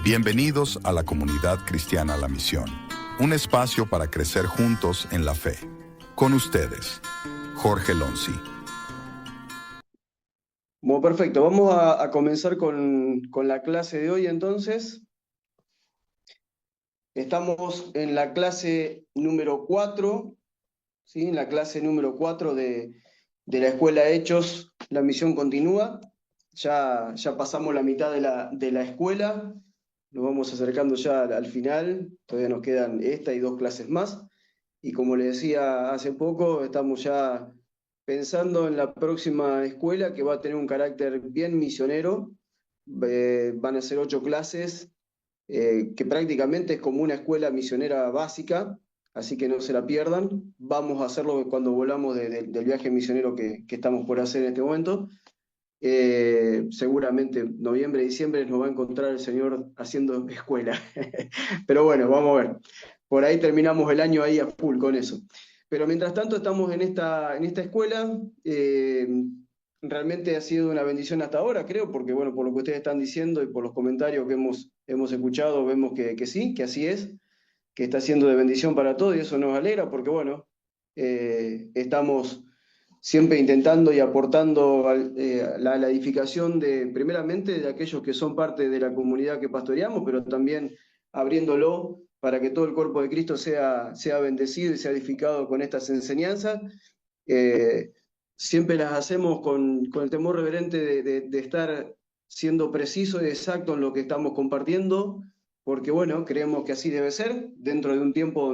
Bienvenidos a la comunidad cristiana La Misión, un espacio para crecer juntos en la fe. Con ustedes, Jorge Lonzi. Bueno, perfecto. Vamos a comenzar con la clase de hoy entonces. Estamos en la clase número 4, ¿sí? En la clase número 4 de la Escuela Hechos, la misión continúa. Ya pasamos la mitad de la escuela, nos vamos acercando ya al final, todavía nos quedan esta y 2 clases más. Y como le decía hace poco, estamos ya pensando en la próxima escuela que va a tener un carácter bien misionero. Van a ser 8 clases, que prácticamente es como una escuela misionera básica, así que no se la pierdan. Vamos a hacerlo cuando volvamos del viaje misionero que estamos por hacer en este momento. Seguramente noviembre, diciembre nos va a encontrar el Señor haciendo escuela. Pero bueno, vamos a ver. Por ahí terminamos el año ahí a full con eso. Pero mientras tanto estamos en esta escuela. Realmente ha sido una bendición hasta ahora, creo, porque bueno, por lo que ustedes están diciendo y por los comentarios que hemos escuchado, vemos que sí, que así es, que está siendo de bendición para todos y eso nos alegra porque bueno, estamos siempre intentando y aportando a la edificación primeramente de aquellos que son parte de la comunidad que pastoreamos, pero también abriéndolo para que todo el cuerpo de Cristo sea bendecido y sea edificado con estas enseñanzas. Siempre las hacemos con el temor reverente de estar siendo preciso y exacto en lo que estamos compartiendo, porque bueno, creemos que así debe ser, dentro de un tiempo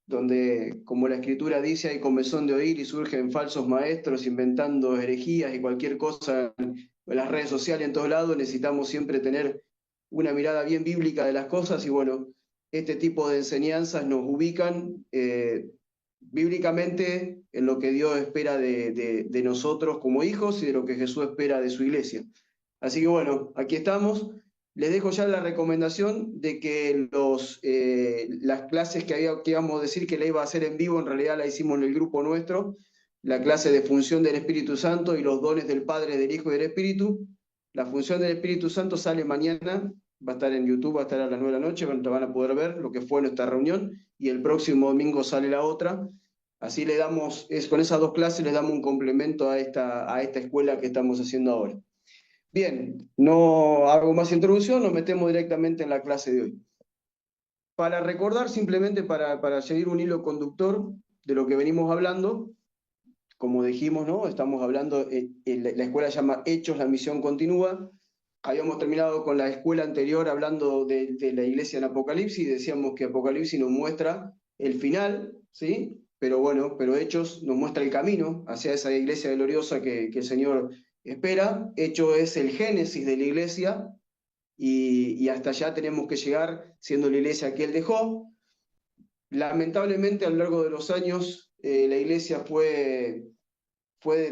donde, como la Escritura dice, hay comezón de oír y surgen falsos maestros inventando herejías y cualquier cosa en las redes sociales, en todos lados. Necesitamos siempre tener una mirada bien bíblica de las cosas y bueno, este tipo de enseñanzas nos ubican bíblicamente en lo que Dios espera de nosotros como hijos y de lo que Jesús espera de su iglesia. Así que bueno, aquí estamos. Les dejo ya la recomendación de que las clases que íbamos a decir que la iba a hacer en vivo, en realidad la hicimos en el grupo nuestro, la clase de función del Espíritu Santo y los dones del Padre, del Hijo y del Espíritu. La función del Espíritu Santo sale mañana, va a estar en YouTube, va a estar a las 9 de la noche, van a poder ver lo que fue nuestra reunión, y el próximo domingo sale la otra. Así con esas 2 clases le damos un complemento a esta escuela que estamos haciendo ahora. Bien, no hago más introducción, nos metemos directamente en la clase de hoy. Para recordar, simplemente para seguir un hilo conductor de lo que venimos hablando, como dijimos, ¿no? Estamos hablando, la escuela se llama Hechos, la misión continúa. Habíamos terminado con la escuela anterior hablando de la iglesia en Apocalipsis, decíamos que Apocalipsis nos muestra el final, ¿sí? Pero bueno, Hechos nos muestra el camino hacia esa iglesia gloriosa que el Señor espera. Hechos es el génesis de la iglesia y hasta allá tenemos que llegar siendo la iglesia que Él dejó. Lamentablemente a lo largo de los años la iglesia fue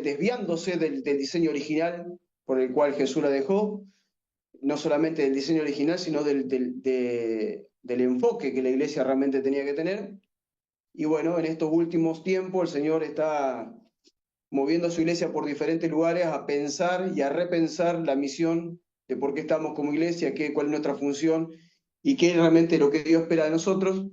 desviándose del diseño original por el cual Jesús la dejó, no solamente del diseño original, sino del enfoque que la iglesia realmente tenía que tener. Y bueno, en estos últimos tiempos el Señor está moviendo a su iglesia por diferentes lugares a pensar y a repensar la misión de por qué estamos como iglesia, cuál es nuestra función y qué es realmente lo que Dios espera de nosotros.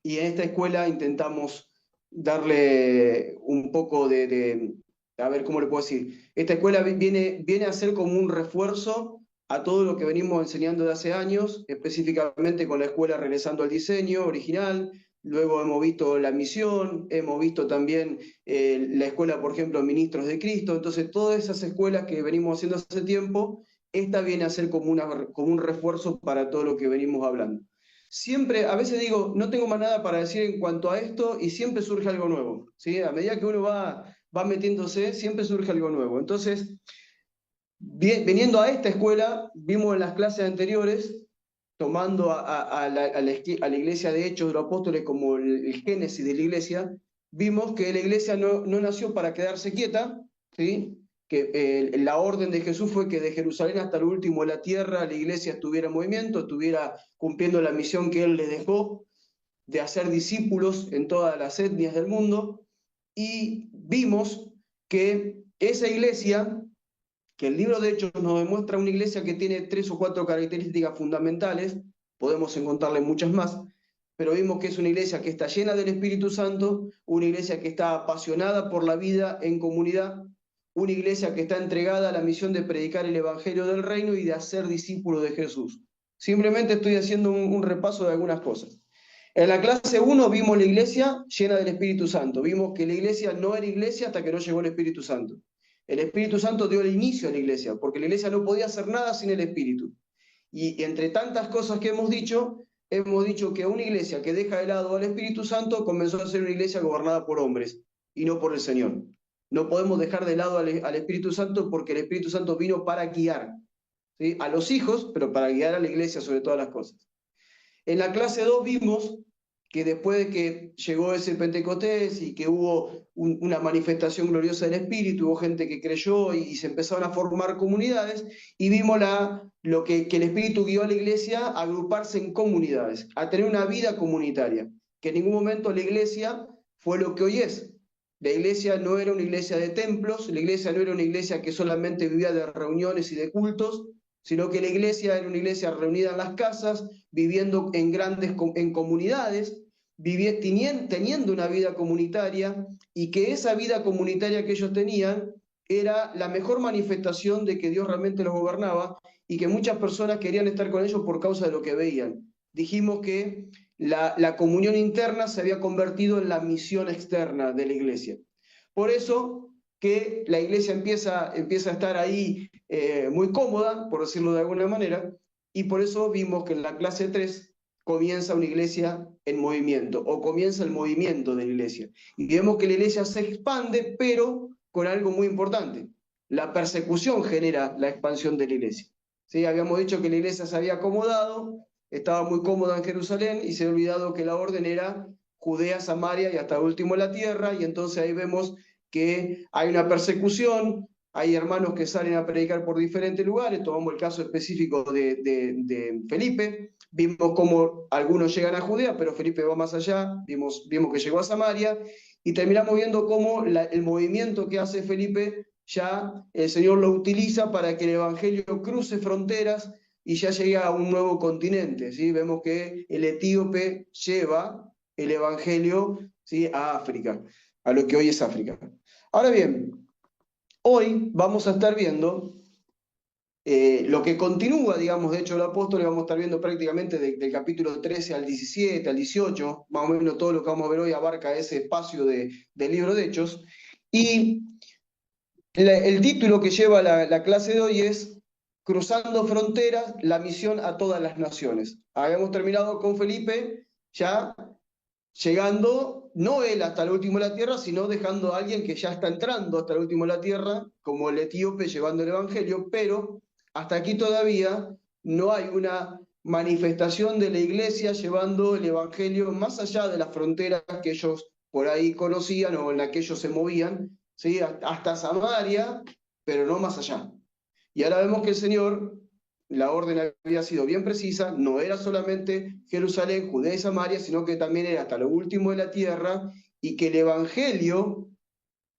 Y en esta escuela intentamos darle un poco a ver, ¿cómo le puedo decir? Esta escuela viene a ser como un refuerzo a todo lo que venimos enseñando de hace años, específicamente con la escuela regresando al diseño original. Luego hemos visto la misión, hemos visto también la escuela, por ejemplo, Ministros de Cristo. Entonces, todas esas escuelas que venimos haciendo hace tiempo, esta viene a ser como un refuerzo para todo lo que venimos hablando. Siempre, a veces digo, no tengo más nada para decir en cuanto a esto y siempre surge algo nuevo, ¿sí? A medida que uno va metiéndose, siempre surge algo nuevo. Entonces, viniendo a esta escuela, vimos en las clases anteriores, tomando a la iglesia de Hechos de los Apóstoles como el génesis de la iglesia, vimos que la iglesia no nació para quedarse quieta, ¿sí? Que la orden de Jesús fue que de Jerusalén hasta el último de la tierra la iglesia estuviera en movimiento, estuviera cumpliendo la misión que Él les dejó de hacer discípulos en todas las etnias del mundo, y vimos que esa iglesia que el libro de Hechos nos demuestra una iglesia que tiene 3 o 4 características fundamentales, podemos encontrarle muchas más, pero vimos que es una iglesia que está llena del Espíritu Santo, una iglesia que está apasionada por la vida en comunidad, una iglesia que está entregada a la misión de predicar el Evangelio del Reino y de hacer discípulos de Jesús. Simplemente estoy haciendo un repaso de algunas cosas. En la clase 1 vimos la iglesia llena del Espíritu Santo. Vimos que la iglesia no era iglesia hasta que no llegó el Espíritu Santo. El Espíritu Santo dio el inicio a la iglesia, porque la iglesia no podía hacer nada sin el Espíritu. Y entre tantas cosas que hemos dicho que una iglesia que deja de lado al Espíritu Santo comenzó a ser una iglesia gobernada por hombres y no por el Señor. No podemos dejar de lado al Espíritu Santo porque el Espíritu Santo vino para guiar, ¿sí?, a los hijos, pero para guiar a la iglesia sobre todas las cosas. En la clase 2 vimos que después de que llegó ese Pentecostés y que hubo una manifestación gloriosa del Espíritu, hubo gente que creyó y se empezaron a formar comunidades, y vimos que el Espíritu guió a la iglesia a agruparse en comunidades, a tener una vida comunitaria, que en ningún momento la iglesia fue lo que hoy es. La iglesia no era una iglesia de templos, la iglesia no era una iglesia que solamente vivía de reuniones y de cultos, sino que la iglesia era una iglesia reunida en las casas, viviendo en comunidades, teniendo una vida comunitaria, y que esa vida comunitaria que ellos tenían era la mejor manifestación de que Dios realmente los gobernaba y que muchas personas querían estar con ellos por causa de lo que veían. Dijimos que la comunión interna se había convertido en la misión externa de la iglesia. Por eso que la iglesia empieza a estar ahí muy cómoda, por decirlo de alguna manera, y por eso vimos que en la clase 3 comienza una iglesia en movimiento, o comienza el movimiento de la iglesia. Y vemos que la iglesia se expande, pero con algo muy importante. La persecución genera la expansión de la iglesia. ¿Sí? Habíamos dicho que la iglesia se había acomodado, estaba muy cómoda en Jerusalén, y se había olvidado que la orden era Judea, Samaria y hasta el último la tierra, y entonces ahí vemos que hay una persecución, hay hermanos que salen a predicar por diferentes lugares. Tomamos el caso específico de Felipe, vimos cómo algunos llegan a Judea, pero Felipe va más allá, vimos que llegó a Samaria, y terminamos viendo cómo el movimiento que hace Felipe, ya el Señor lo utiliza para que el Evangelio cruce fronteras y ya llegue a un nuevo continente, ¿sí? Vemos que el etíope lleva el Evangelio, ¿sí?, a África, a lo que hoy es África. Ahora bien, hoy vamos a estar viendo lo que continúa, digamos, de hecho el apóstol, vamos a estar viendo prácticamente del capítulo 13 al 17, al 18, más o menos todo lo que vamos a ver hoy abarca ese espacio del libro de Hechos, y el título que lleva la clase de hoy es Cruzando Fronteras, la misión a todas las naciones. Habíamos terminado con Felipe ya llegando, no él hasta el último de la tierra, sino dejando a alguien que ya está entrando hasta el último de la tierra, como el etíope llevando el Evangelio, pero hasta aquí todavía no hay una manifestación de la iglesia llevando el Evangelio más allá de las fronteras que ellos por ahí conocían o en las que ellos se movían, ¿sí?, hasta Samaria, pero no más allá. Y ahora vemos que el Señor, la orden había sido bien precisa, no era solamente Jerusalén, Judea y Samaria, sino que también era hasta lo último de la tierra, y que el Evangelio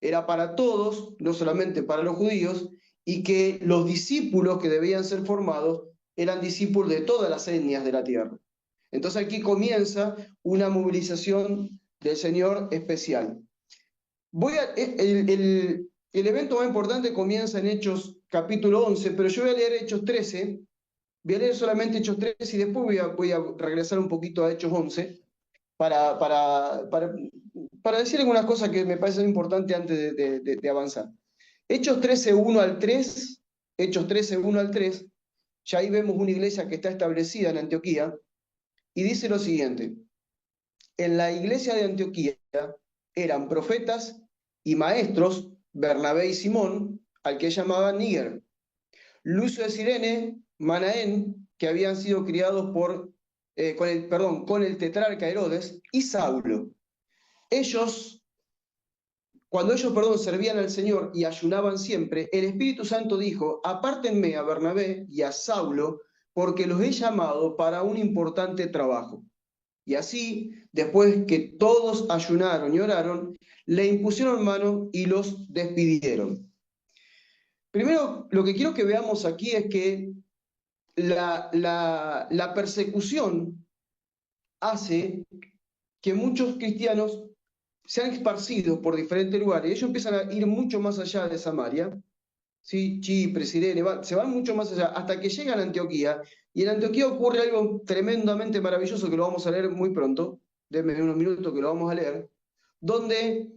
era para todos, no solamente para los judíos, y que los discípulos que debían ser formados eran discípulos de todas las etnias de la tierra. Entonces aquí comienza una movilización del Señor especial. El evento más importante comienza en Hechos capítulo 11, pero yo voy a leer Hechos 13, voy a leer solamente Hechos 13 y después voy a regresar un poquito a Hechos 11 para decir algunas cosas que me parecen importantes antes de avanzar. Hechos 13, 1 al 3, Hechos 13, 1 al 3, ya ahí vemos una iglesia que está establecida en Antioquía, y dice lo siguiente: en la iglesia de Antioquía eran profetas y maestros Bernabé y Simón, al que llamaban Níger, Lucio de Cirene, Manaén, que habían sido criados con el tetrarca Herodes, y Saulo. Cuando ellos servían al Señor y ayunaban siempre, el Espíritu Santo dijo: apártenme a Bernabé y a Saulo, porque los he llamado para un importante trabajo. Y así, después que todos ayunaron y oraron, le impusieron mano y los despidieron. Primero, lo que quiero que veamos aquí es que la persecución hace que muchos cristianos se han esparcido por diferentes lugares. Ellos empiezan a ir mucho más allá de Samaria, ¿sí? Chipre, Cirene, se van mucho más allá, hasta que llegan a Antioquía. Y en Antioquía ocurre algo tremendamente maravilloso que lo vamos a leer muy pronto, denme unos minutos que lo vamos a leer, donde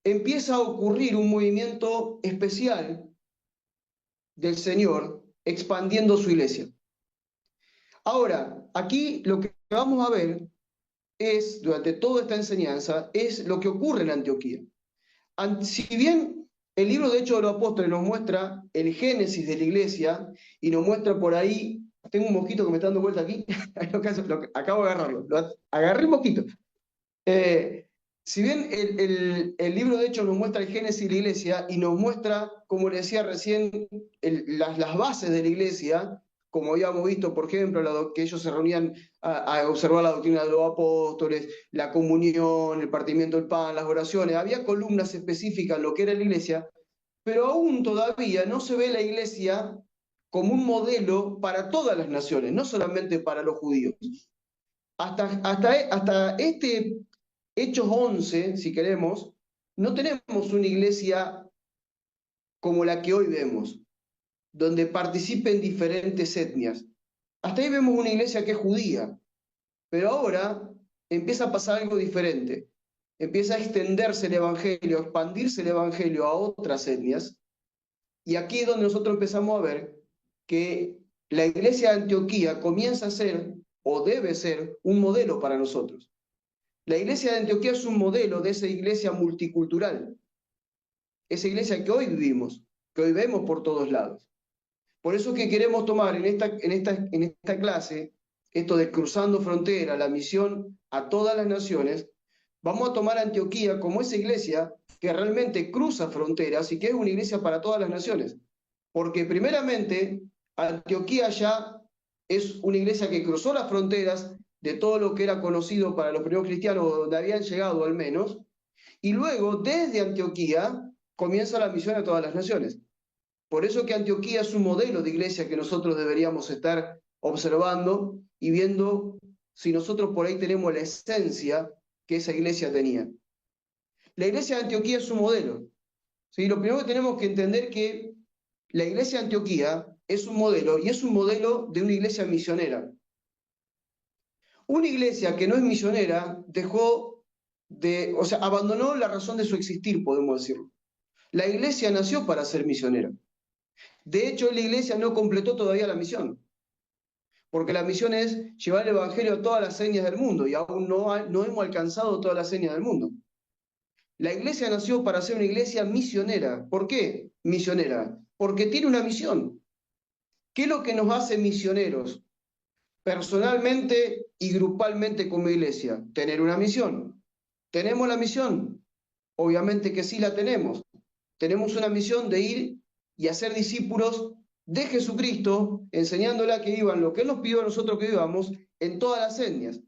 empieza a ocurrir un movimiento especial del Señor expandiendo su iglesia. Ahora, aquí lo que vamos a ver es, durante toda esta enseñanza, es lo que ocurre en Antioquía. Si bien el libro de Hechos de los Apóstoles nos muestra el génesis de la iglesia y nos muestra por ahí, tengo un mosquito que me está dando vuelta aquí, acabo de agarrarlo, agarré un mosquito. Si bien el libro de Hechos nos muestra el génesis de la iglesia y nos muestra, como le decía recién, las bases de la iglesia, como habíamos visto, por ejemplo, que ellos se reunían a observar la doctrina de los apóstoles, la comunión, el partimiento del pan, las oraciones, había columnas específicas en lo que era la iglesia, pero aún todavía no se ve la iglesia como un modelo para todas las naciones, no solamente para los judíos. Hasta este Hechos 11, si queremos, no tenemos una iglesia como la que hoy vemos, donde participen diferentes etnias. Hasta ahí vemos una iglesia que es judía, pero ahora empieza a pasar algo diferente. Empieza a extenderse el evangelio, a expandirse el evangelio a otras etnias, y aquí es donde nosotros empezamos a ver que la iglesia de Antioquía comienza a ser, o debe ser, un modelo para nosotros. La iglesia de Antioquía es un modelo de esa iglesia multicultural, esa iglesia que hoy vivimos, que hoy vemos por todos lados. Por eso que queremos tomar en esta clase esto de cruzando frontera, la misión a todas las naciones. Vamos a tomar Antioquía como esa iglesia que realmente cruza fronteras y que es una iglesia para todas las naciones. Porque primeramente, Antioquía ya es una iglesia que cruzó las fronteras de todo lo que era conocido para los primeros cristianos, donde habían llegado al menos, y luego desde Antioquía comienza la misión a todas las naciones. Por eso que Antioquía es un modelo de iglesia que nosotros deberíamos estar observando y viendo si nosotros por ahí tenemos la esencia que esa iglesia tenía. La iglesia de Antioquía es un modelo. ¿Sí? Lo primero que tenemos que entender es que la iglesia de Antioquía es un modelo y es un modelo de una iglesia misionera. Una iglesia que no es misionera abandonó la razón de su existir, podemos decirlo. La iglesia nació para ser misionera. De hecho, la iglesia no completó todavía la misión, porque la misión es llevar el evangelio a todas las señas del mundo y aún no hemos alcanzado todas las señas del mundo. La iglesia nació para ser una iglesia misionera. ¿Por qué misionera? Porque tiene una misión. ¿Qué es lo que nos hace misioneros? Personalmente y grupalmente como iglesia, tener una misión. ¿Tenemos la misión? Obviamente que sí la tenemos. Tenemos una misión de ir y hacer discípulos de Jesucristo, enseñándole a que vivan lo que Él nos pidió a nosotros que vivamos en todas las etnias.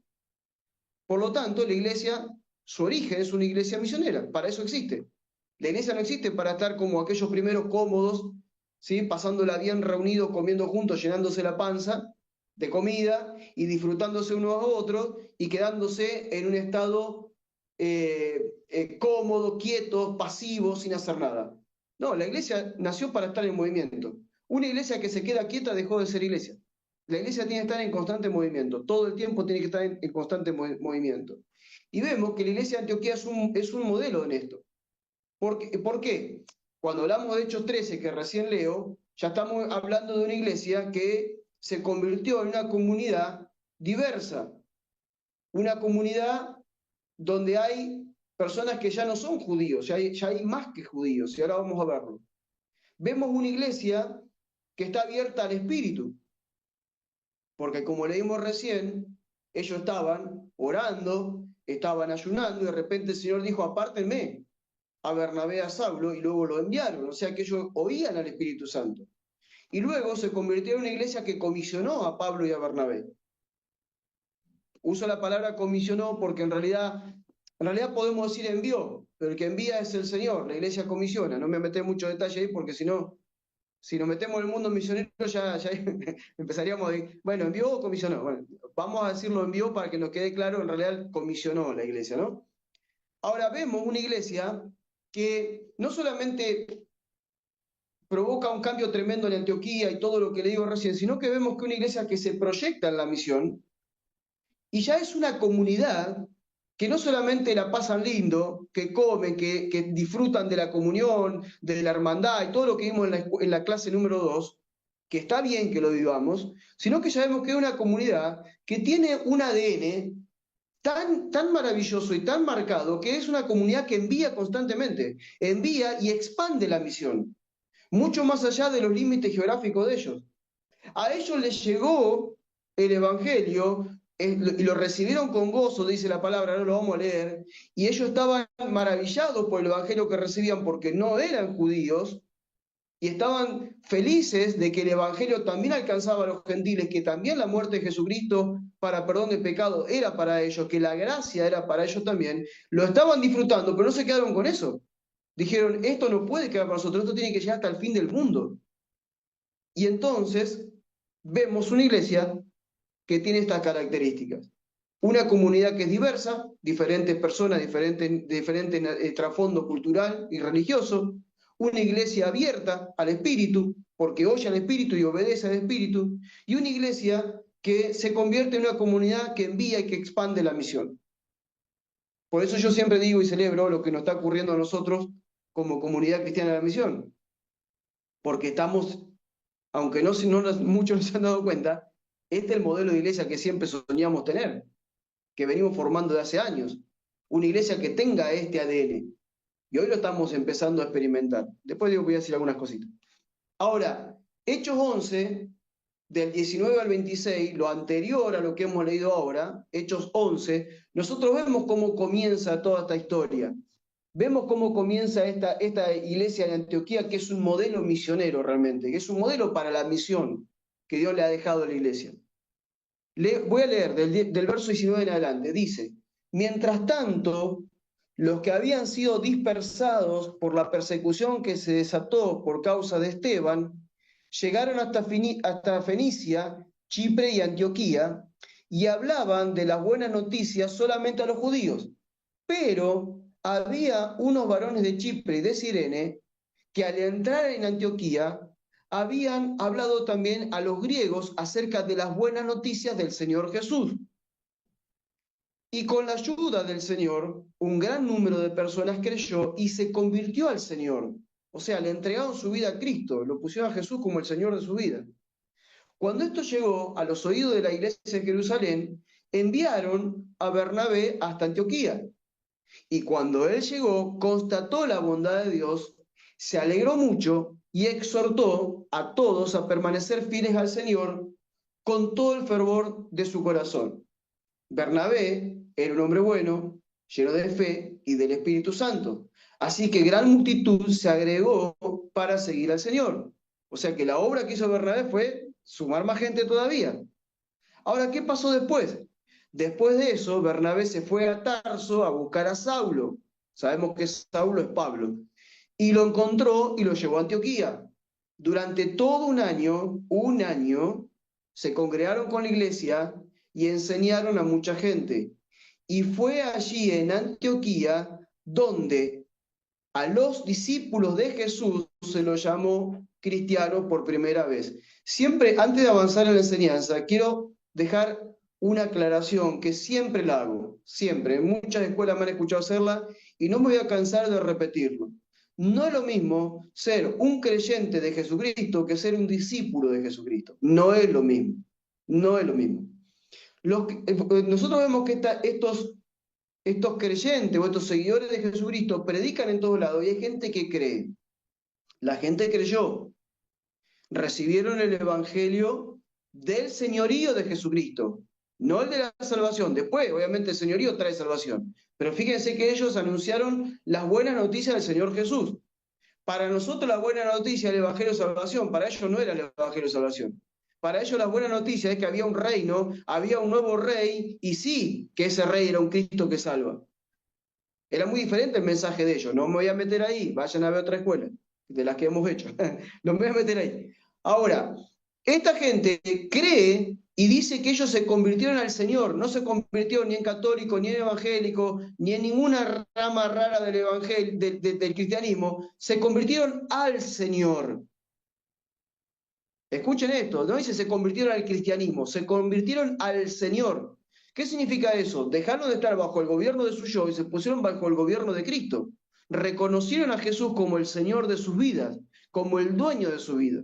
Por lo tanto, la iglesia, su origen es una iglesia misionera, para eso existe. La iglesia no existe para estar como aquellos primeros cómodos, ¿sí? Pasándola bien reunidos, comiendo juntos, llenándose la panza de comida y disfrutándose unos a otros y quedándose en un estado cómodo, quieto, pasivo, sin hacer nada. No, la iglesia nació para estar en movimiento. Una iglesia que se queda quieta dejó de ser iglesia. La iglesia tiene que estar en constante movimiento, todo el tiempo tiene que estar en constante movimiento. Y vemos que la iglesia de Antioquía es un modelo en esto. ¿Por qué? Cuando hablamos de Hechos 13, que recién leo, ya estamos hablando de una iglesia que se convirtió en una comunidad diversa, una comunidad donde hay personas que ya no son judíos, ya hay más que judíos, y ahora vamos a verlo. Vemos una iglesia que está abierta al Espíritu, porque como leímos recién, ellos estaban orando, estaban ayunando, y de repente el Señor dijo, apártenme a Bernabé, a Saulo, y luego lo enviaron, o sea que ellos oían al Espíritu Santo. Y luego se convirtió en una iglesia que comisionó a Pablo y a Bernabé. Uso la palabra comisionó porque en realidad podemos decir envió, pero el que envía es el Señor, la iglesia comisiona. No me meté mucho detalle ahí porque si no Si nos metemos en el mundo misionero, ya empezaríamos a decir, bueno, ¿envió o comisionó? Bueno, vamos a decirlo envió para que nos quede claro, en realidad comisionó la iglesia, ¿no? Ahora vemos una iglesia que no solamente provoca un cambio tremendo en Antioquía y todo lo que le digo recién, sino que vemos que una iglesia que se proyecta en la misión y ya es una comunidad que no solamente la pasan lindo, que comen, que disfrutan de la comunión, de la hermandad y todo lo que vimos en la clase número 2, que está bien que lo vivamos, sino que ya vemos que es una comunidad que tiene un ADN tan maravilloso y tan marcado que es una comunidad que envía constantemente, envía y expande la misión, mucho más allá de los límites geográficos de ellos. A ellos les llegó el Evangelio y lo recibieron con gozo, dice la palabra, no lo vamos a leer, y ellos estaban maravillados por el Evangelio que recibían porque no eran judíos, y estaban felices de que el Evangelio también alcanzaba a los gentiles, que también la muerte de Jesucristo para perdón de pecado era para ellos, que la gracia era para ellos también. Lo estaban disfrutando, pero no se quedaron con eso. Dijeron, esto no puede quedar para nosotros, esto tiene que llegar hasta el fin del mundo. Y entonces vemos una iglesia que tiene estas características. Una comunidad que es diversa, diferentes personas, diferente trasfondo cultural y religioso. Una iglesia abierta al Espíritu, porque oye al Espíritu y obedece al Espíritu. Y una iglesia que se convierte en una comunidad que envía y que expande la misión. Por eso yo siempre digo y celebro lo que nos está ocurriendo a nosotros como comunidad cristiana de la misión. Porque estamos, aunque muchos nos han dado cuenta, este es el modelo de iglesia que siempre soñamos tener, que venimos formando de hace años. Una iglesia que tenga este ADN. Y hoy lo estamos empezando a experimentar. Después voy a decir algunas cositas. Ahora, Hechos 11, del 19 al 26, lo anterior a lo que hemos leído ahora, Hechos 11, nosotros vemos cómo comienza toda esta historia. Vemos cómo comienza esta iglesia de Antioquía, que es un modelo misionero realmente, que es un modelo para la misión que Dios le ha dejado a la iglesia. Voy a leer del verso 19 en adelante. Dice, mientras tanto, los que habían sido dispersados por la persecución que se desató por causa de Esteban, llegaron hasta Fenicia, Chipre y Antioquía, y hablaban de las buenas noticias solamente a los judíos. Pero había unos varones de Chipre y de Cirene que al entrar en Antioquía habían hablado también a los griegos acerca de las buenas noticias del Señor Jesús. Y con la ayuda del Señor, un gran número de personas creyó y se convirtió al Señor. O sea, le entregaron su vida a Cristo, lo pusieron a Jesús como el Señor de su vida. Cuando esto llegó a los oídos de la iglesia de Jerusalén, enviaron a Bernabé hasta Antioquía. Y cuando él llegó, constató la bondad de Dios, se alegró mucho y exhortó a todos a permanecer fieles al Señor con todo el fervor de su corazón. Bernabé era un hombre bueno, lleno de fe y del Espíritu Santo. Así que gran multitud se agregó para seguir al Señor. O sea que la obra que hizo Bernabé fue sumar más gente todavía. Ahora, ¿qué pasó después? Después de eso, Bernabé se fue a Tarso a buscar a Saulo. Sabemos que Saulo es Pablo. Y lo encontró y lo llevó a Antioquía. Durante todo un año, se congregaron con la iglesia y enseñaron a mucha gente. Y fue allí en Antioquía donde a los discípulos de Jesús se los llamó cristianos por primera vez. Siempre, antes de avanzar en la enseñanza, quiero dejar una aclaración que siempre la hago, siempre. En muchas escuelas me han escuchado hacerla y no me voy a cansar de repetirlo. No es lo mismo ser un creyente de Jesucristo que ser un discípulo de Jesucristo. No es lo mismo. No es lo mismo. Nosotros vemos que estos creyentes o estos seguidores de Jesucristo predican en todos lados y hay gente que cree. La gente creyó. Recibieron el evangelio del señorío de Jesucristo, no el de la salvación. Después, obviamente, el señorío trae salvación. Pero fíjense que ellos anunciaron las buenas noticias del Señor Jesús. Para nosotros la buena noticia del evangelio de salvación, para ellos no era el evangelio de salvación. Para ellos la buena noticia es que había un reino, había un nuevo rey, y sí, que ese rey era un Cristo que salva. Era muy diferente el mensaje de ellos. No me voy a meter ahí, vayan a ver otra escuela. de las que hemos hecho. Los voy a meter ahí. Ahora, esta gente cree y dice que ellos se convirtieron al Señor, no se convirtieron ni en católico, ni en evangélico, ni en ninguna rama rara del, del cristianismo, se convirtieron al Señor. Escuchen esto, no dice se convirtieron al cristianismo, se convirtieron al Señor. ¿Qué significa eso? Dejaron de estar bajo el gobierno de su yo y se pusieron bajo el gobierno de Cristo. Reconocieron a Jesús como el Señor de sus vidas, como el dueño de su vida.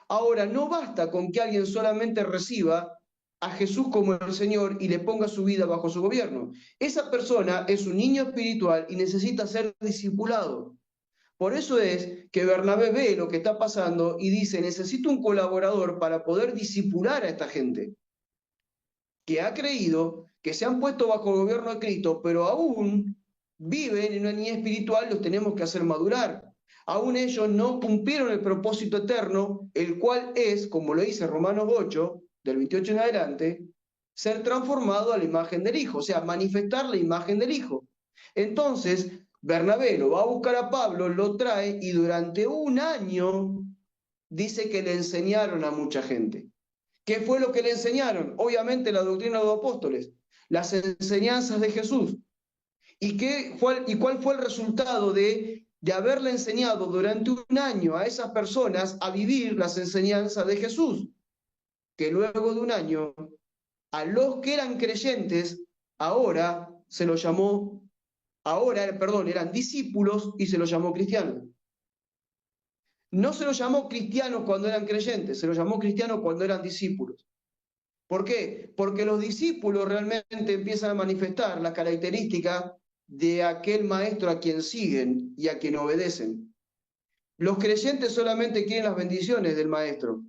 Ahora, no basta con que alguien solamente reciba a Jesús como el Señor y le ponga su vida bajo su gobierno. Esa persona es un niño espiritual y necesita ser discipulado. Por eso es que Bernabé ve lo que está pasando y dice, necesito un colaborador para poder discipular a esta gente que ha creído, que se han puesto bajo el gobierno de Cristo, pero aún viven en una niñez espiritual, los tenemos que hacer madurar. Aún ellos no cumplieron el propósito eterno, el cual es, como lo dice Romanos 8, del 28 en adelante, ser transformado a la imagen del Hijo, o sea, manifestar la imagen del Hijo. Entonces, Bernabé lo va a buscar a Pablo, lo trae y durante un año dice que le enseñaron a mucha gente. ¿Qué fue lo que le enseñaron? Obviamente la doctrina de los apóstoles, las enseñanzas de Jesús. ¿Y cuál fue el resultado de haberle enseñado durante un año a esas personas a vivir las enseñanzas de Jesús? Que luego de un año, a los que eran creyentes, ahora se los llamó, eran discípulos y se los llamó cristianos. No se los llamó cristianos cuando eran creyentes, se los llamó cristianos cuando eran discípulos. ¿Por qué? Porque los discípulos realmente empiezan a manifestar las características de aquel maestro a quien siguen y a quien obedecen. Los creyentes solamente quieren las bendiciones del maestro.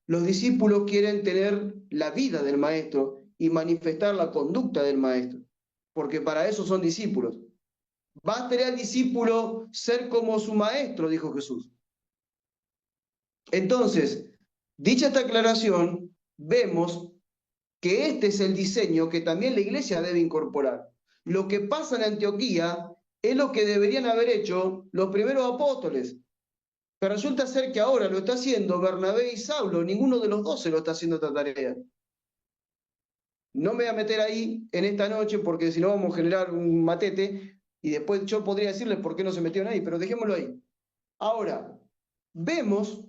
Los discípulos quieren tener la vida del maestro y manifestar la conducta del maestro, porque para eso son discípulos. Basta al discípulo ser como su maestro, dijo Jesús. Entonces, dicha esta aclaración, vemos que este es el diseño que también la iglesia debe incorporar. Lo que pasa en Antioquía es lo que deberían haber hecho los primeros apóstoles. Pero resulta ser que ahora lo está haciendo Bernabé y Saulo, ninguno de los dos se lo está haciendo esta tarea. No me voy a meter ahí en esta noche porque si no vamos a generar un matete y después yo podría decirles por qué no se metieron ahí, pero dejémoslo ahí. Ahora, vemos,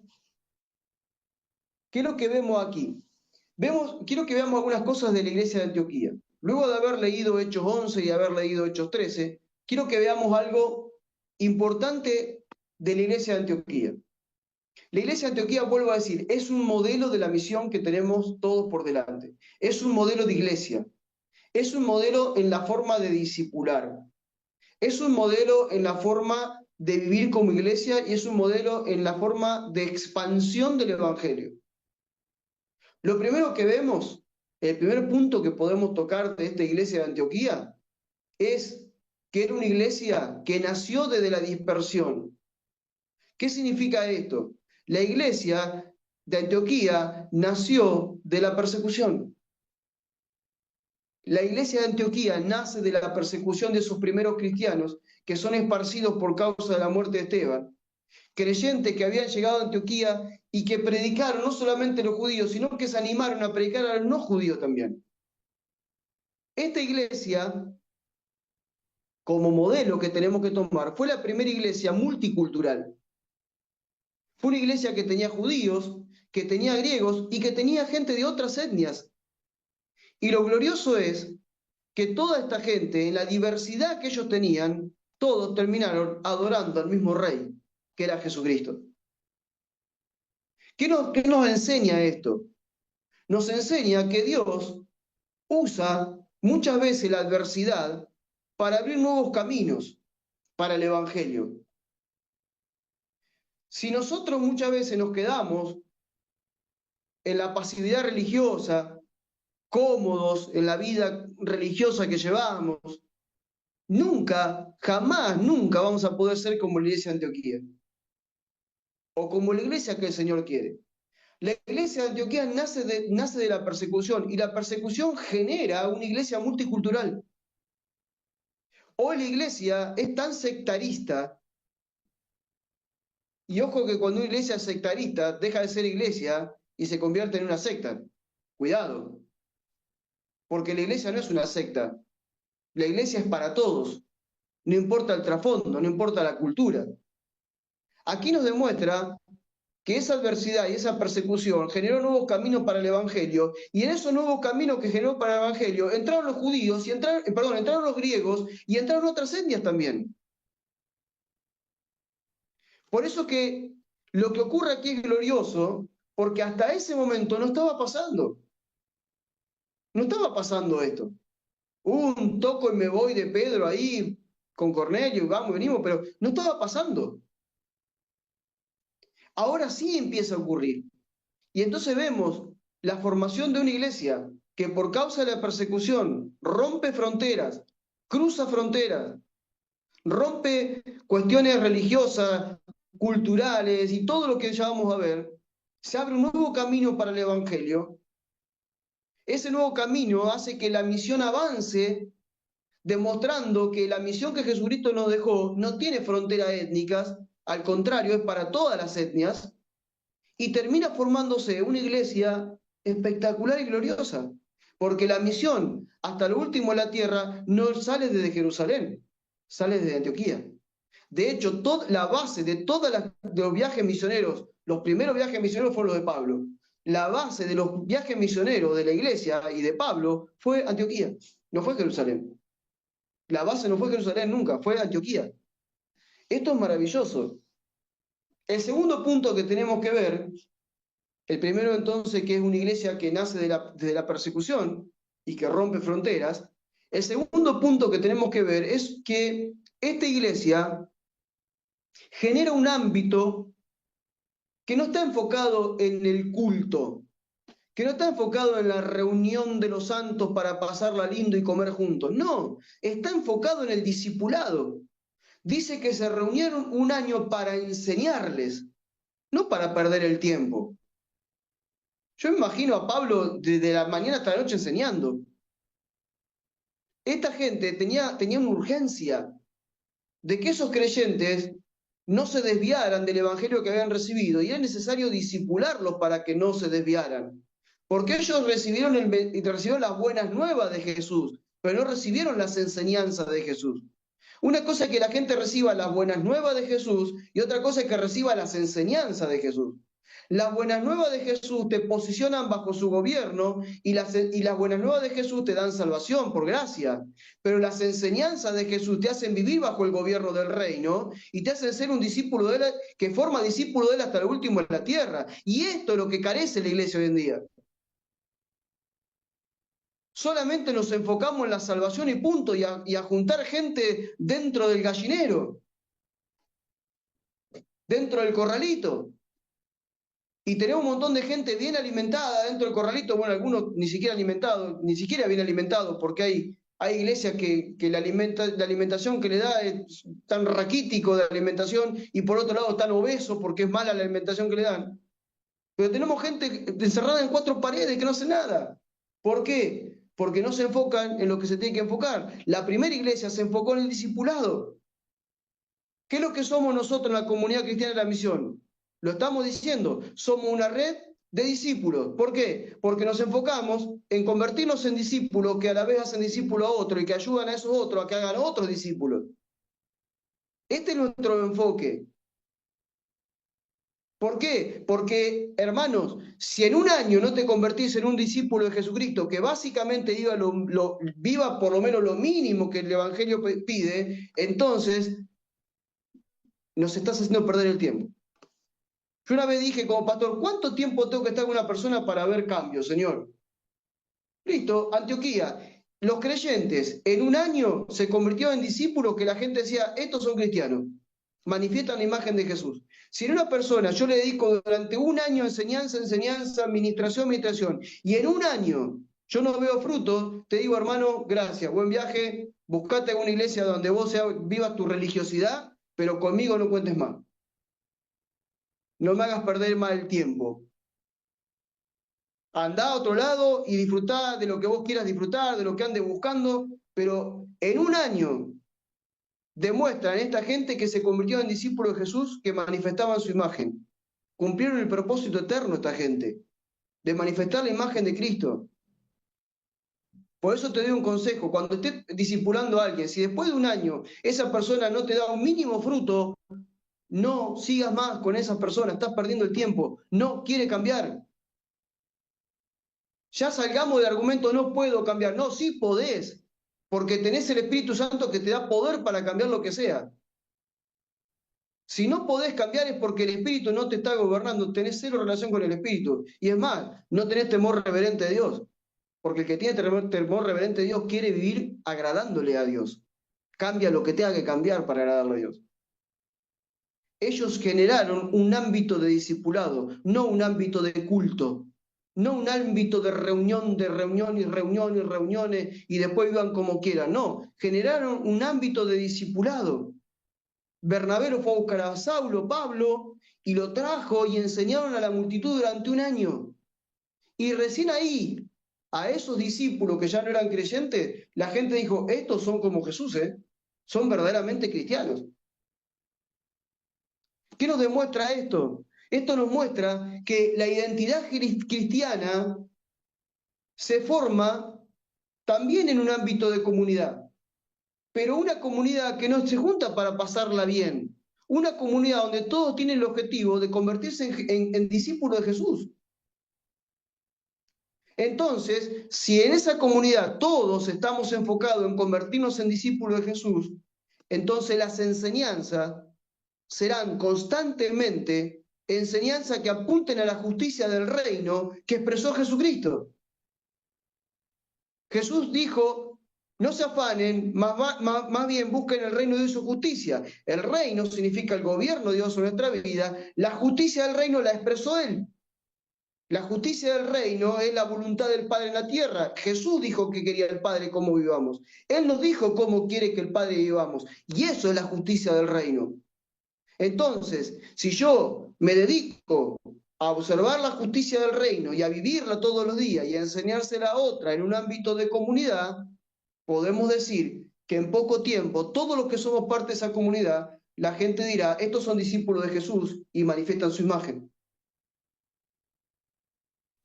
¿qué es lo que vemos aquí? Quiero que veamos algunas cosas de la iglesia de Antioquía. Luego de haber leído Hechos 11 y haber leído Hechos 13, quiero que veamos algo importante de la iglesia de Antioquía. La iglesia de Antioquía, vuelvo a decir, es un modelo de la misión que tenemos todos por delante. Es un modelo de iglesia. Es un modelo en la forma de discipular. Es un modelo en la forma de vivir como iglesia y es un modelo en la forma de expansión del evangelio. Lo primero que vemos, el primer punto que podemos tocar de esta iglesia de Antioquía, es que era una iglesia que nació desde la dispersión. ¿Qué significa esto? La iglesia de Antioquía nació de la persecución. La iglesia de Antioquía nace de la persecución de sus primeros cristianos, que son esparcidos por causa de la muerte de Esteban. Creyentes que habían llegado a Antioquía y que predicaron no solamente a los judíos, sino que se animaron a predicar a los no judíos también. Esta iglesia, como modelo que tenemos que tomar, fue la primera iglesia multicultural. Fue una iglesia que tenía judíos, que tenía griegos y que tenía gente de otras etnias. Y lo glorioso es que toda esta gente, en la diversidad que ellos tenían, todos terminaron adorando al mismo rey, que era Jesucristo. ¿Qué nos enseña esto? Nos enseña que Dios usa muchas veces la adversidad para abrir nuevos caminos para el Evangelio. Si nosotros muchas veces nos quedamos en la pasividad religiosa, cómodos en la vida religiosa que llevamos, nunca, jamás, nunca vamos a poder ser como la iglesia de Antioquía. O como la iglesia que el Señor quiere. La iglesia de Antioquía nace de la persecución y la persecución genera una iglesia multicultural. Hoy la iglesia es tan sectarista Y ojo que cuando una iglesia es sectarista, deja de ser iglesia y se convierte en una secta. Cuidado, porque la iglesia no es una secta. La iglesia es para todos, no importa el trasfondo, no importa la cultura. Aquí nos demuestra que esa adversidad y esa persecución generó nuevos caminos para el Evangelio, y en esos nuevos caminos que generó para el Evangelio entraron los judíos, y entraron los griegos, y entraron otras etnias también. Por eso que lo que ocurre aquí es glorioso, porque hasta ese momento no estaba pasando. No estaba pasando esto. Hubo un toco y me voy de Pedro ahí con Cornelio, vamos, venimos, pero no estaba pasando. Ahora sí empieza a ocurrir. Y entonces vemos la formación de una iglesia que por causa de la persecución rompe fronteras, cruza fronteras, rompe cuestiones religiosas, culturales y todo lo que ya vamos a ver. Se abre un nuevo camino para el Evangelio. Ese nuevo camino hace que la misión avance, demostrando que la misión que Jesucristo nos dejó no tiene fronteras étnicas, al contrario, es para todas las etnias, y termina formándose una iglesia espectacular y gloriosa, porque la misión hasta lo último de la tierra no sale desde Jerusalén, sale desde Antioquía. De hecho, la base de todos los viajes misioneros, los primeros viajes misioneros fueron los de Pablo. La base de los viajes misioneros de la iglesia y de Pablo fue Antioquía, no fue Jerusalén. La base no fue Jerusalén nunca, fue Antioquía. Esto es maravilloso. El segundo punto que tenemos que ver, el primero entonces que es una iglesia que nace de la persecución y que rompe fronteras. El segundo punto que tenemos que ver es que esta iglesia genera un ámbito que no está enfocado en el culto, que no está enfocado en la reunión de los santos para pasarla lindo y comer juntos. No, está enfocado en el discipulado. Dice que se reunieron un año para enseñarles, no para perder el tiempo. Yo me imagino a Pablo desde la mañana hasta la noche enseñando. Esta gente tenía una urgencia de que esos creyentes no se desviaran del evangelio que habían recibido, y era necesario disipularlos para que no se desviaran. Porque ellos recibieron las buenas nuevas de Jesús, pero no recibieron las enseñanzas de Jesús. Una cosa es que la gente reciba las buenas nuevas de Jesús y otra cosa es que reciba las enseñanzas de Jesús. Las buenas nuevas de Jesús te posicionan bajo su gobierno y las buenas nuevas de Jesús te dan salvación por gracia. Pero las enseñanzas de Jesús te hacen vivir bajo el gobierno del reino y te hacen ser un discípulo de él, que forma discípulo de él hasta el último en la tierra. Y esto es lo que carece la iglesia hoy en día. Solamente nos enfocamos en la salvación y punto, y a juntar gente dentro del gallinero, dentro del corralito. Y tenemos un montón de gente bien alimentada dentro del corralito, bueno, algunos ni siquiera alimentados, ni siquiera bien alimentados, porque hay iglesias que la alimentación que le da es tan raquítico de alimentación, y por otro lado tan obeso porque es mala la alimentación que le dan. Pero tenemos gente encerrada en cuatro paredes que no hace nada. ¿Por qué? Porque no se enfocan en lo que se tiene que enfocar. La primera iglesia se enfocó en el discipulado. ¿Qué es lo que somos nosotros en la comunidad cristiana de la misión? Lo estamos diciendo, somos una red de discípulos. ¿Por qué? Porque nos enfocamos en convertirnos en discípulos que a la vez hacen discípulos a otros y que ayudan a esos otros a que hagan otros discípulos. Este es nuestro enfoque. ¿Por qué? Porque, hermanos, si en un año no te convertís en un discípulo de Jesucristo, que básicamente viva por lo menos lo mínimo que el Evangelio pide, entonces nos estás haciendo perder el tiempo. Yo una vez dije como pastor, ¿cuánto tiempo tengo que estar con una persona para ver cambios, Señor? Listo, Antioquía. Los creyentes en un año se convirtieron en discípulos que la gente decía, estos son cristianos, manifiestan la imagen de Jesús. Si en una persona yo le dedico durante un año enseñanza, administración, y en un año yo no veo fruto, te digo, hermano, gracias, buen viaje, buscate una iglesia donde vos vivas tu religiosidad, pero conmigo no cuentes más. No me hagas perder más el tiempo. Andá a otro lado y disfrutá de lo que vos quieras disfrutar, de lo que andes buscando, pero en un año demuestran esta gente que se convirtió en discípulos de Jesús, que manifestaban su imagen. Cumplieron el propósito eterno esta gente, de manifestar la imagen de Cristo. Por eso te doy un consejo, cuando estés discipulando a alguien, si después de un año esa persona no te da un mínimo fruto, no sigas más con esa persona, estás perdiendo el tiempo, no quiere cambiar. Ya salgamos del argumento no puedo cambiar, no, sí podés, porque tenés el Espíritu Santo que te da poder para cambiar lo que sea. Si no podés cambiar es porque el Espíritu no te está gobernando, tenés cero relación con el Espíritu. Y es más, no tenés temor reverente de Dios, porque el que tiene temor reverente de Dios quiere vivir agradándole a Dios. Cambia lo que tenga que cambiar para agradarle a Dios. Ellos generaron un ámbito de discipulado, no un ámbito de culto, no un ámbito de reunión y reuniones y después vivan como quieran. No, generaron un ámbito de discipulado. Bernabé lo fue a buscar a Saulo, Pablo, y lo trajo y enseñaron a la multitud durante un año. Y recién ahí, a esos discípulos que ya no eran creyentes, la gente dijo, estos son como Jesús, son verdaderamente cristianos. ¿Qué nos demuestra esto? Esto nos muestra que la identidad cristiana se forma también en un ámbito de comunidad, pero una comunidad que no se junta para pasarla bien, una comunidad donde todos tienen el objetivo de convertirse en discípulos de Jesús. Entonces, si en esa comunidad todos estamos enfocados en convertirnos en discípulos de Jesús, entonces las enseñanzas serán constantemente enseñanzas que apunten a la justicia del reino que expresó Jesucristo. Jesús dijo, no se afanen, más bien busquen el reino de Dios y su justicia. El reino significa el gobierno de Dios en nuestra vida, la justicia del reino la expresó Él. La justicia del reino es la voluntad del Padre en la tierra. Jesús dijo que quería el Padre cómo vivamos. Él nos dijo cómo quiere que el Padre vivamos. Y eso es la justicia del reino. Entonces, si yo me dedico a observar la justicia del reino y a vivirla todos los días y a enseñársela a otra en un ámbito de comunidad, podemos decir que en poco tiempo, todos los que somos parte de esa comunidad, la gente dirá, estos son discípulos de Jesús y manifiestan su imagen.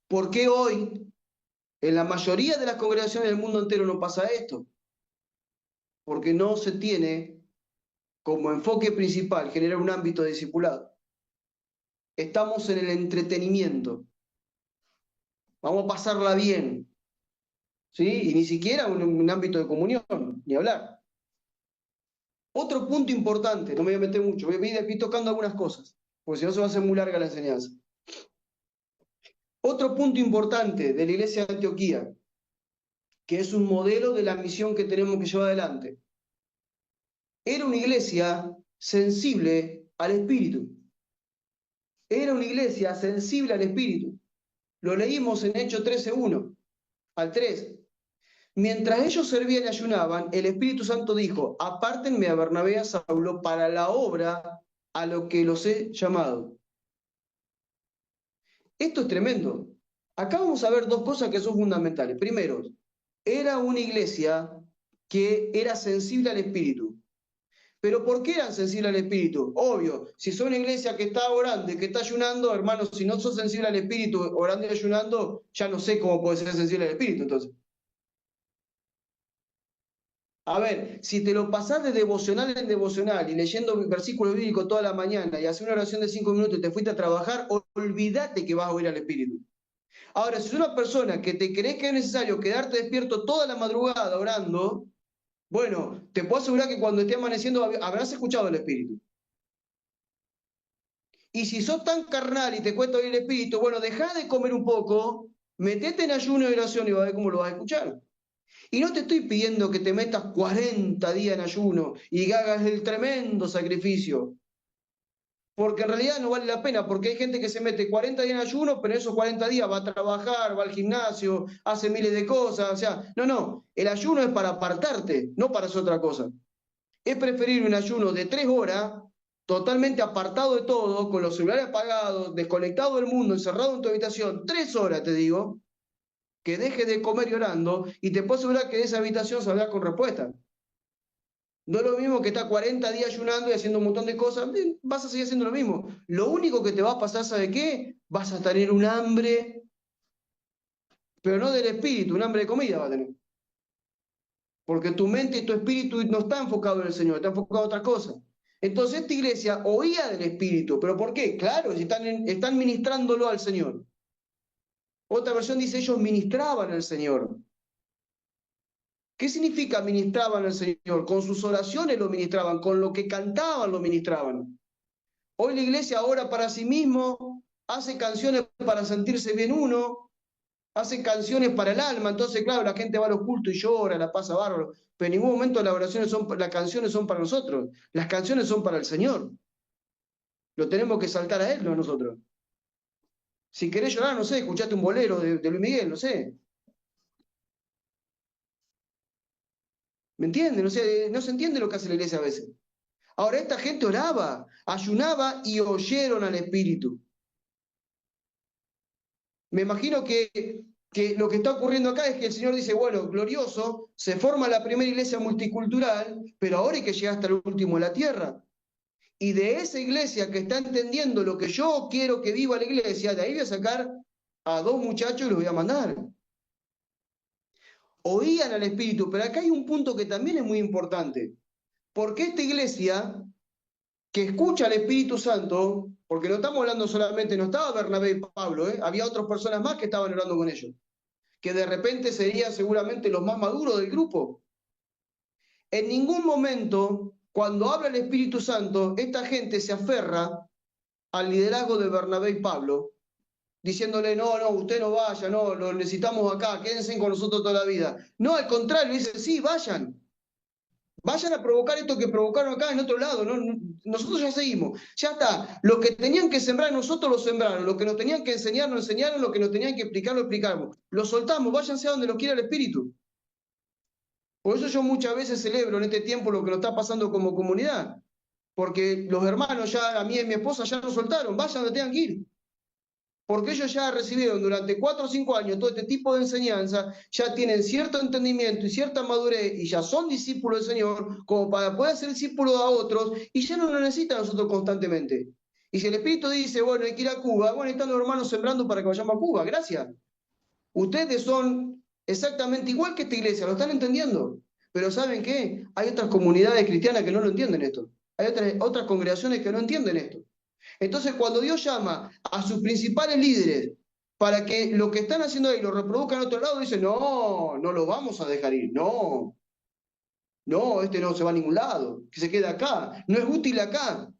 ¿Por qué hoy, en la mayoría de las congregaciones del mundo entero no pasa esto? Porque no se tiene como enfoque principal generar un ámbito de discipulado. Estamos en el entretenimiento. Vamos a pasarla bien. ¿Sí? Y ni siquiera un ámbito de comunión, ni hablar. Otro punto importante, no me voy a meter mucho, voy a ir tocando algunas cosas, porque si no se va a hacer muy larga la enseñanza. Otro punto importante de la iglesia de Antioquía, que es un modelo de la misión que tenemos que llevar adelante. Era una iglesia sensible al Espíritu. Era una iglesia sensible al Espíritu. Lo leímos en Hechos 13:1 al 3. Mientras ellos servían y ayunaban, el Espíritu Santo dijo, apártenme a Bernabé y a Saulo para la obra a lo que los he llamado. Esto es tremendo. Acá vamos a ver dos cosas que son fundamentales. Primero, era una iglesia que era sensible al Espíritu. ¿Pero por qué eran sensibles al Espíritu? Obvio, si son una iglesia que está orando y que está ayunando, hermanos, si no sos sensible al Espíritu, orando y ayunando, ya no sé cómo puede ser sensible al Espíritu, entonces. A ver, si te lo pasás de devocional en devocional y leyendo versículos bíblicos toda la mañana y haces una oración de 5 minutos y te fuiste a trabajar, olvídate que vas a oír al Espíritu. Ahora, si es una persona que te crees que es necesario quedarte despierto toda la madrugada orando, bueno, te puedo asegurar que cuando esté amaneciendo habrás escuchado el Espíritu. Y si sos tan carnal y te cuesta oír el Espíritu, bueno, dejá de comer un poco, metete en ayuno y oración y vas a ver cómo lo vas a escuchar. Y no te estoy pidiendo que te metas 40 días en ayuno y que hagas el tremendo sacrificio, porque en realidad no vale la pena, porque hay gente que se mete 40 días en ayuno, pero en esos 40 días va a trabajar, va al gimnasio, hace miles de cosas, o sea, no, el ayuno es para apartarte, no para hacer otra cosa. Es preferible un ayuno de 3 horas, totalmente apartado de todo, con los celulares apagados, desconectado del mundo, encerrado en tu habitación, 3 horas te digo, que dejes de comer y orando, y te puedo asegurar que de esa habitación saldrás con respuesta. No es lo mismo que estar 40 días ayunando y haciendo un montón de cosas, vas a seguir haciendo lo mismo. Lo único que te va a pasar, ¿sabe qué? Vas a tener un hambre, pero no del espíritu, un hambre de comida va a tener. Porque tu mente y tu espíritu no está enfocado en el Señor, está enfocado en otra cosa. Entonces esta iglesia oía del espíritu, ¿pero por qué? Claro, si están ministrándolo al Señor. Otra versión dice, ellos ministraban al Señor. ¿Qué significa ministraban al Señor? Con sus oraciones lo ministraban, con lo que cantaban lo ministraban. Hoy la iglesia ora para sí mismo, hace canciones para sentirse bien uno, hace canciones para el alma, entonces claro, la gente va a los cultos y llora, la pasa bárbaro, pero en ningún momento las canciones son para nosotros, las canciones son para el Señor. Lo tenemos que saltar a Él, no a nosotros. Si querés llorar, no sé, escuchate un bolero de Luis Miguel, no sé. ¿Me entienden? O sea, no se entiende lo que hace la iglesia a veces. Ahora, esta gente oraba, ayunaba y oyeron al Espíritu. Me imagino que lo que está ocurriendo acá es que el Señor dice, bueno, glorioso, se forma la primera iglesia multicultural, pero ahora hay que llegar hasta el último de la tierra. Y de esa iglesia que está entendiendo lo que yo quiero que viva la iglesia, de ahí voy a sacar a 2 muchachos y los voy a mandar. Oían al Espíritu, pero acá hay un punto que también es muy importante. Porque esta iglesia que escucha al Espíritu Santo, porque no estamos hablando solamente, no estaba Bernabé y Pablo, había otras personas más que estaban orando con ellos, que de repente serían seguramente los más maduros del grupo. En ningún momento, cuando habla el Espíritu Santo, esta gente se aferra al liderazgo de Bernabé y Pablo, diciéndole, no, no, usted no vaya, no, lo necesitamos acá, quédense con nosotros toda la vida. No, al contrario, dice, sí, vayan. Vayan a provocar esto que provocaron acá en otro lado. ¿No? Nosotros ya seguimos. Ya está. Lo que tenían que sembrar nosotros lo sembraron. Lo que nos tenían que enseñar nos enseñaron. Lo que nos tenían que explicar lo explicamos. Lo soltamos. Váyanse a donde lo quiera el Espíritu. Por eso yo muchas veces celebro en este tiempo lo que nos está pasando como comunidad. Porque los hermanos ya, a mí y a mi esposa, ya nos soltaron. Vayan donde tengan que ir. Porque ellos ya recibieron durante 4 o 5 años todo este tipo de enseñanza, ya tienen cierto entendimiento y cierta madurez y ya son discípulos del Señor como para poder ser discípulos a otros y ya no lo necesitan nosotros constantemente. Y si el Espíritu dice, bueno, hay que ir a Cuba, bueno, están los hermanos sembrando para que vayamos a Cuba, gracias. Ustedes son exactamente igual que esta iglesia, ¿lo están entendiendo? Pero ¿saben qué? Hay otras comunidades cristianas que no lo entienden esto. Hay otras congregaciones que no entienden esto. Entonces, cuando Dios llama a sus principales líderes para que lo que están haciendo ahí lo reproduzcan en otro lado, dice, no, no lo vamos a dejar ir, no, no, este no se va a ningún lado, que se quede acá, no es útil acá,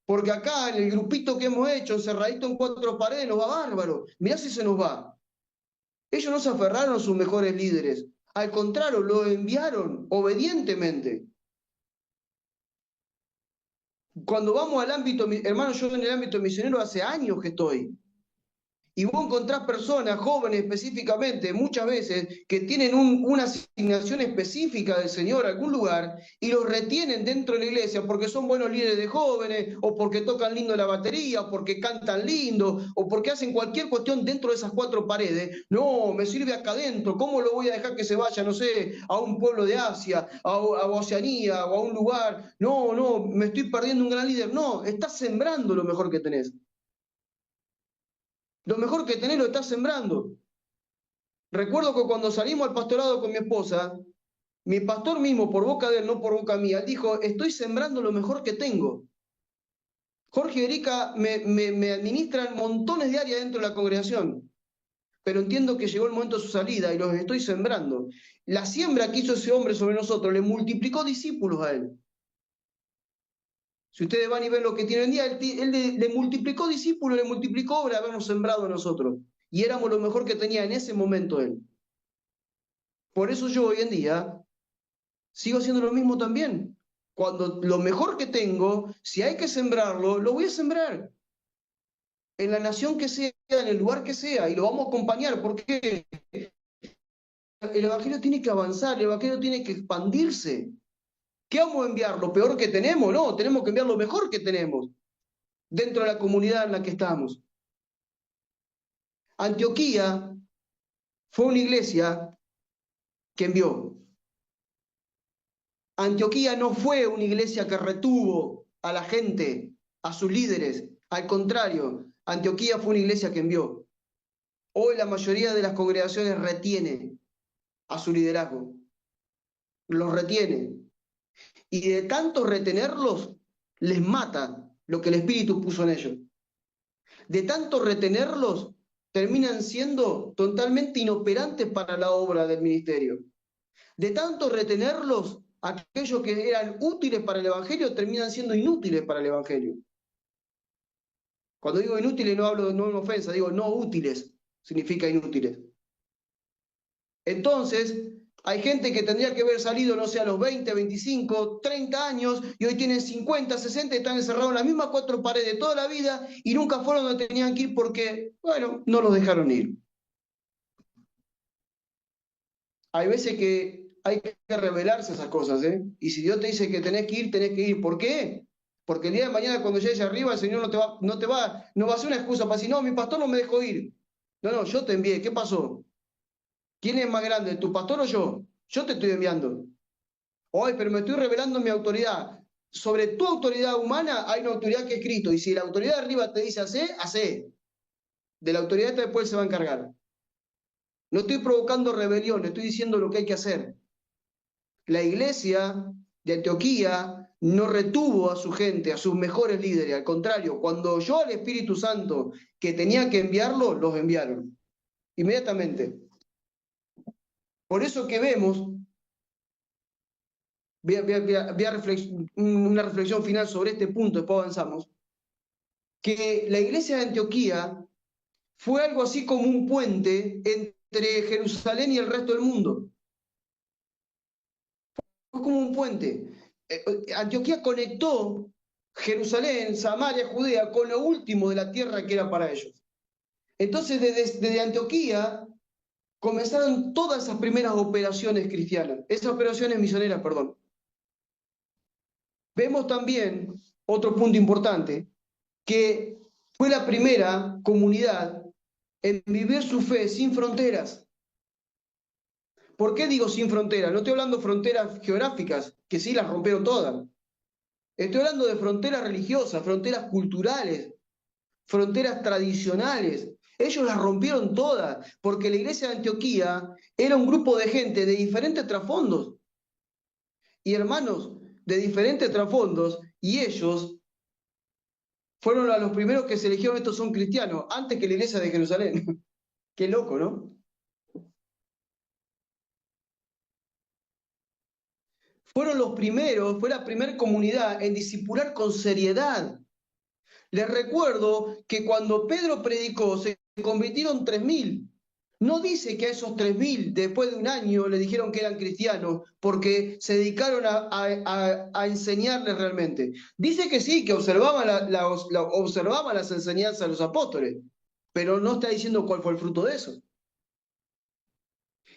porque acá en el grupito que hemos hecho, encerradito en 4 paredes, nos va bárbaro, mirá si se nos va. Ellos no se aferraron a sus mejores líderes, al contrario, lo enviaron obedientemente. Cuando vamos al ámbito, hermano, yo en el ámbito misionero hace años que estoy. Y vos encontrás personas, jóvenes específicamente, muchas veces, que tienen una asignación específica del Señor a algún lugar y los retienen dentro de la iglesia porque son buenos líderes de jóvenes, o porque tocan lindo la batería, o porque cantan lindo, o porque hacen cualquier cuestión dentro de esas 4 paredes. No, me sirve acá adentro. ¿Cómo lo voy a dejar que se vaya, no sé, a un pueblo de Asia, a Oceanía, o a un lugar? No, no, me estoy perdiendo un gran líder. No, estás sembrando lo mejor que tenés. Lo mejor que tenés lo estás sembrando. Recuerdo que cuando salimos al pastorado con mi esposa, mi pastor mismo, por boca de él, no por boca mía, dijo, estoy sembrando lo mejor que tengo. Jorge y Erika me administran montones de áreas dentro de la congregación, pero entiendo que llegó el momento de su salida y los estoy sembrando. La siembra que hizo ese hombre sobre nosotros le multiplicó discípulos a él. Si ustedes van y ven lo que tiene hoy en día, él le multiplicó discípulos, le multiplicó obra, habernos sembrado a nosotros. Y éramos lo mejor que tenía en ese momento él. Por eso yo hoy en día sigo haciendo lo mismo también. Cuando lo mejor que tengo, si hay que sembrarlo, lo voy a sembrar. En la nación que sea, en el lugar que sea, y lo vamos a acompañar, porque el Evangelio tiene que avanzar, el Evangelio tiene que expandirse. ¿Qué vamos a enviar? ¿Lo peor que tenemos? No, tenemos que enviar lo mejor que tenemos dentro de la comunidad en la que estamos. Antioquía fue una iglesia que envió. Antioquía no fue una iglesia que retuvo a la gente, a sus líderes. Al contrario, Antioquía fue una iglesia que envió. Hoy la mayoría de las congregaciones retiene a su liderazgo, los retiene. Y de tanto retenerlos, les mata lo que el Espíritu puso en ellos. De tanto retenerlos, terminan siendo totalmente inoperantes para la obra del ministerio. De tanto retenerlos, aquellos que eran útiles para el Evangelio terminan siendo inútiles para el Evangelio. Cuando digo inútiles no hablo no en ofensa, digo no útiles, significa inútiles. Entonces, hay gente que tendría que haber salido, no sé, a los 20, 25, 30 años, y hoy tienen 50, 60, y están encerrados en las mismas cuatro paredes toda la vida, y nunca fueron donde tenían que ir porque, bueno, no los dejaron ir. Hay veces que hay que revelarse esas cosas, ¿eh? Y si Dios te dice que tenés que ir, tenés que ir. ¿Por qué? Porque el día de mañana cuando llegues arriba, el Señor no va a ser una excusa para decir, no, mi pastor no me dejó ir. No, yo te envié, ¿qué pasó? ¿Quién es más grande, tu pastor o yo? Yo te estoy enviando. Hoy, pero me estoy revelando mi autoridad. Sobre tu autoridad humana hay una autoridad que es Cristo. Y si la autoridad de arriba te dice hacer, hace. De la autoridad esta después se va a encargar. No estoy provocando rebelión, estoy diciendo lo que hay que hacer. La iglesia de Antioquía no retuvo a su gente, a sus mejores líderes. Al contrario, cuando oyó al Espíritu Santo que tenía que enviarlo, los enviaron. Inmediatamente. Por eso que vemos, voy a una reflexión final sobre este punto, después avanzamos, que la iglesia de Antioquía fue algo así como un puente entre Jerusalén y el resto del mundo. Fue como un puente. Antioquía conectó Jerusalén, Samaria, Judea, con lo último de la tierra que era para ellos. Entonces, desde Antioquía comenzaron todas esas primeras operaciones cristianas, esas operaciones misioneras, perdón. Vemos también, otro punto importante, que fue la primera comunidad en vivir su fe sin fronteras. ¿Por qué digo sin fronteras? No estoy hablando de fronteras geográficas, que sí las rompieron todas. Estoy hablando de fronteras religiosas, fronteras culturales, fronteras tradicionales. Ellos las rompieron todas, porque la iglesia de Antioquía era un grupo de gente de diferentes trasfondos y hermanos de diferentes trasfondos, y ellos fueron a los primeros que se eligieron, estos son cristianos, antes que la iglesia de Jerusalén. Qué loco, ¿no? Fueron los primeros, fue la primera comunidad en discipular con seriedad. Les recuerdo que cuando Pedro predicó se convirtieron 3.000. No dice que a esos 3.000 después de un año le dijeron que eran cristianos porque se dedicaron a enseñarles realmente. Dice que sí, que observaban, observaban las enseñanzas de los apóstoles, pero no está diciendo cuál fue el fruto de eso.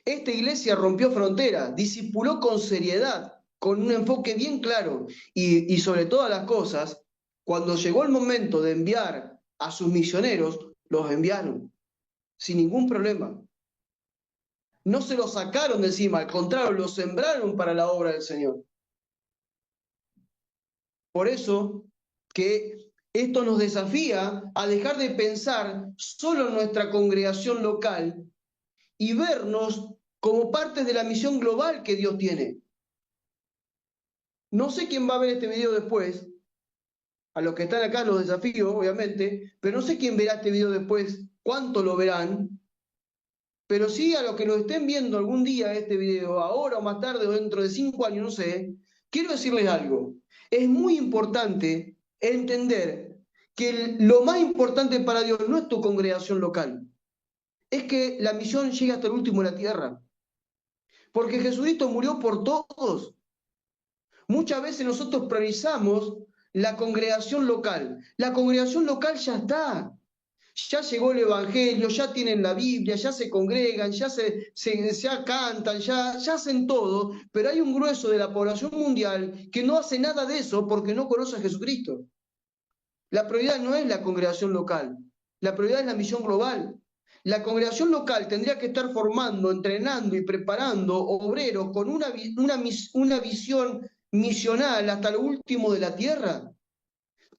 Esta iglesia rompió fronteras, discipuló con seriedad, con un enfoque bien claro y sobre todas las cosas, cuando llegó el momento de enviar a sus misioneros, los enviaron sin ningún problema. No se los sacaron de encima, al contrario, los sembraron para la obra del Señor. Por eso que esto nos desafía a dejar de pensar solo en nuestra congregación local y vernos como parte de la misión global que Dios tiene. No sé quién va a ver este video después, a los que están acá los desafío, obviamente, pero no sé quién verá este video después, cuánto lo verán, pero sí a los que lo estén viendo algún día este video, ahora o más tarde o dentro de 5 años, no sé, quiero decirles algo. Es muy importante entender que lo más importante para Dios no es tu congregación local, es que la misión llegue hasta el último de la tierra. Porque Jesucristo murió por todos. Muchas veces nosotros priorizamos la congregación local. La congregación local ya está. Ya llegó el Evangelio, ya tienen la Biblia, ya se congregan, ya cantan, ya hacen todo, pero hay un grueso de la población mundial que no hace nada de eso porque no conoce a Jesucristo. La prioridad no es la congregación local, la prioridad es la misión global. La congregación local tendría que estar formando, entrenando y preparando obreros con una visión misional hasta lo último de la tierra.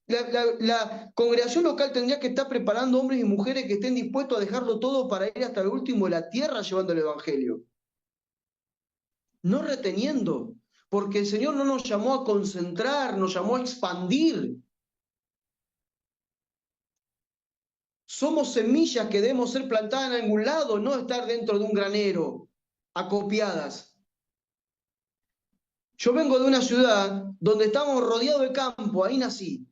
La congregación local tendría que estar preparando hombres y mujeres que estén dispuestos a dejarlo todo para ir hasta lo último de la tierra llevando el evangelio. No reteniendo, porque el Señor no nos llamó a concentrar, nos llamó a expandir. Somos semillas que debemos ser plantadas en algún lado, no estar dentro de un granero, acopiadas. Yo vengo de una ciudad donde estábamos rodeados de campo, ahí nací,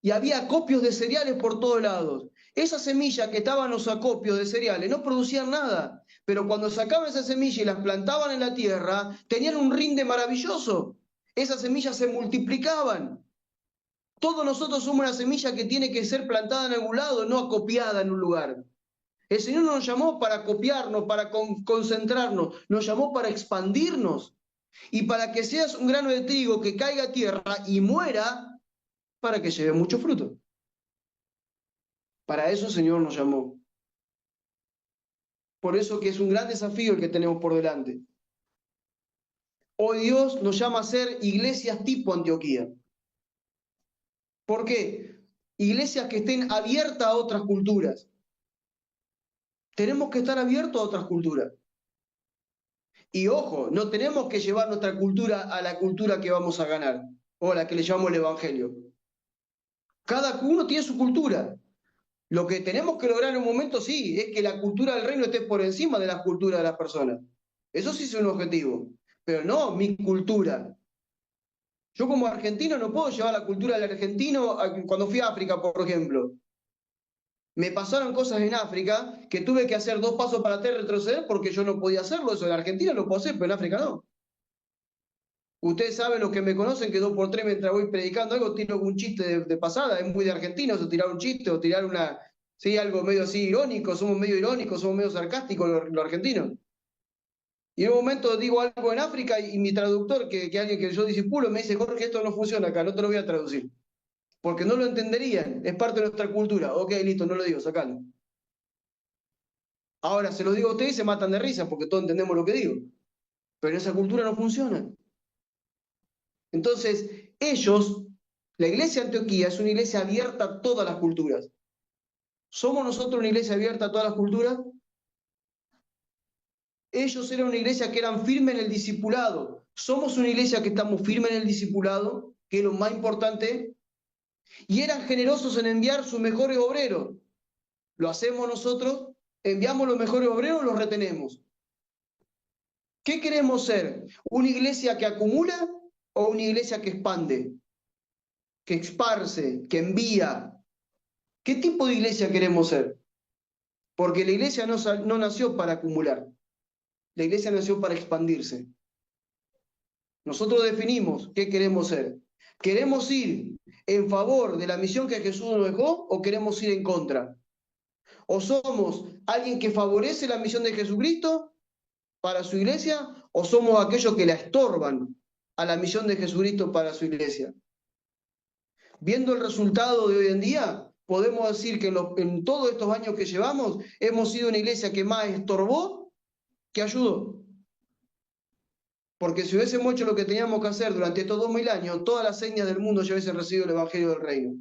y había acopios de cereales por todos lados. Esas semillas que estaban en los acopios de cereales no producían nada, pero cuando sacaban esas semillas y las plantaban en la tierra, tenían un rinde maravilloso. Esas semillas se multiplicaban. Todos nosotros somos una semilla que tiene que ser plantada en algún lado, no acopiada en un lugar. El Señor no nos llamó para copiarnos, para concentrarnos, nos llamó para expandirnos. Y para que seas un grano de trigo que caiga a tierra y muera, para que lleve mucho fruto. Para eso el Señor nos llamó. Por eso que es un gran desafío el que tenemos por delante. Hoy Dios nos llama a ser iglesias tipo Antioquía. ¿Por qué? Iglesias que estén abiertas a otras culturas. Tenemos que estar abiertos a otras culturas. Y ojo, no tenemos que llevar nuestra cultura a la cultura que vamos a ganar, o a la que le llamamos el Evangelio. Cada uno tiene su cultura. Lo que tenemos que lograr en un momento, sí, es que la cultura del reino esté por encima de la cultura de las personas. Eso sí es un objetivo, pero no mi cultura. Yo como argentino no puedo llevar la cultura del argentino cuando fui a África, por ejemplo. Me pasaron cosas en África que tuve que hacer 2 pasos para atrás y retroceder porque yo no podía hacerlo. Eso en Argentina lo puedo hacer, pero en África no. Ustedes saben, los que me conocen, que 2x3 mientras voy predicando algo, tiro algún chiste de pasada. Es muy de argentinos, o tirar un chiste, o tirar sí, algo medio así irónico. Somos medio sarcásticos los argentinos. Y en un momento digo algo en África y mi traductor, que alguien que yo discipulo, me dice: Jorge, esto no funciona acá, no te lo voy a traducir. Porque no lo entenderían, es parte de nuestra cultura. Ok, listo, no lo digo, sacalo. Ahora se lo digo a ustedes y se matan de risa porque todos entendemos lo que digo. Pero en esa cultura no funciona. Entonces, la iglesia de Antioquía es una iglesia abierta a todas las culturas. ¿Somos nosotros una iglesia abierta a todas las culturas? Ellos eran una iglesia que eran firmes en el discipulado. ¿Somos una iglesia que estamos firmes en el discipulado, que es lo más importante? Y eran generosos en enviar sus mejores obreros. ¿Lo hacemos nosotros? ¿Enviamos los mejores obreros o los retenemos? ¿Qué queremos ser? ¿Una iglesia que acumula o una iglesia que expande? Que esparce, que envía. ¿Qué tipo de iglesia queremos ser? Porque la iglesia no nació para acumular. La iglesia nació para expandirse. Nosotros definimos qué queremos ser. ¿Queremos ir en favor de la misión que Jesús nos dejó o queremos ir en contra? ¿O somos alguien que favorece la misión de Jesucristo para su iglesia o somos aquellos que la estorban a la misión de Jesucristo para su iglesia? Viendo el resultado de hoy en día, podemos decir que en todos estos años que llevamos, hemos sido una iglesia que más estorbó que ayudó. Porque si hubiésemos hecho lo que teníamos que hacer durante estos 2000 años, todas las señas del mundo ya hubiesen recibido el Evangelio del Reino.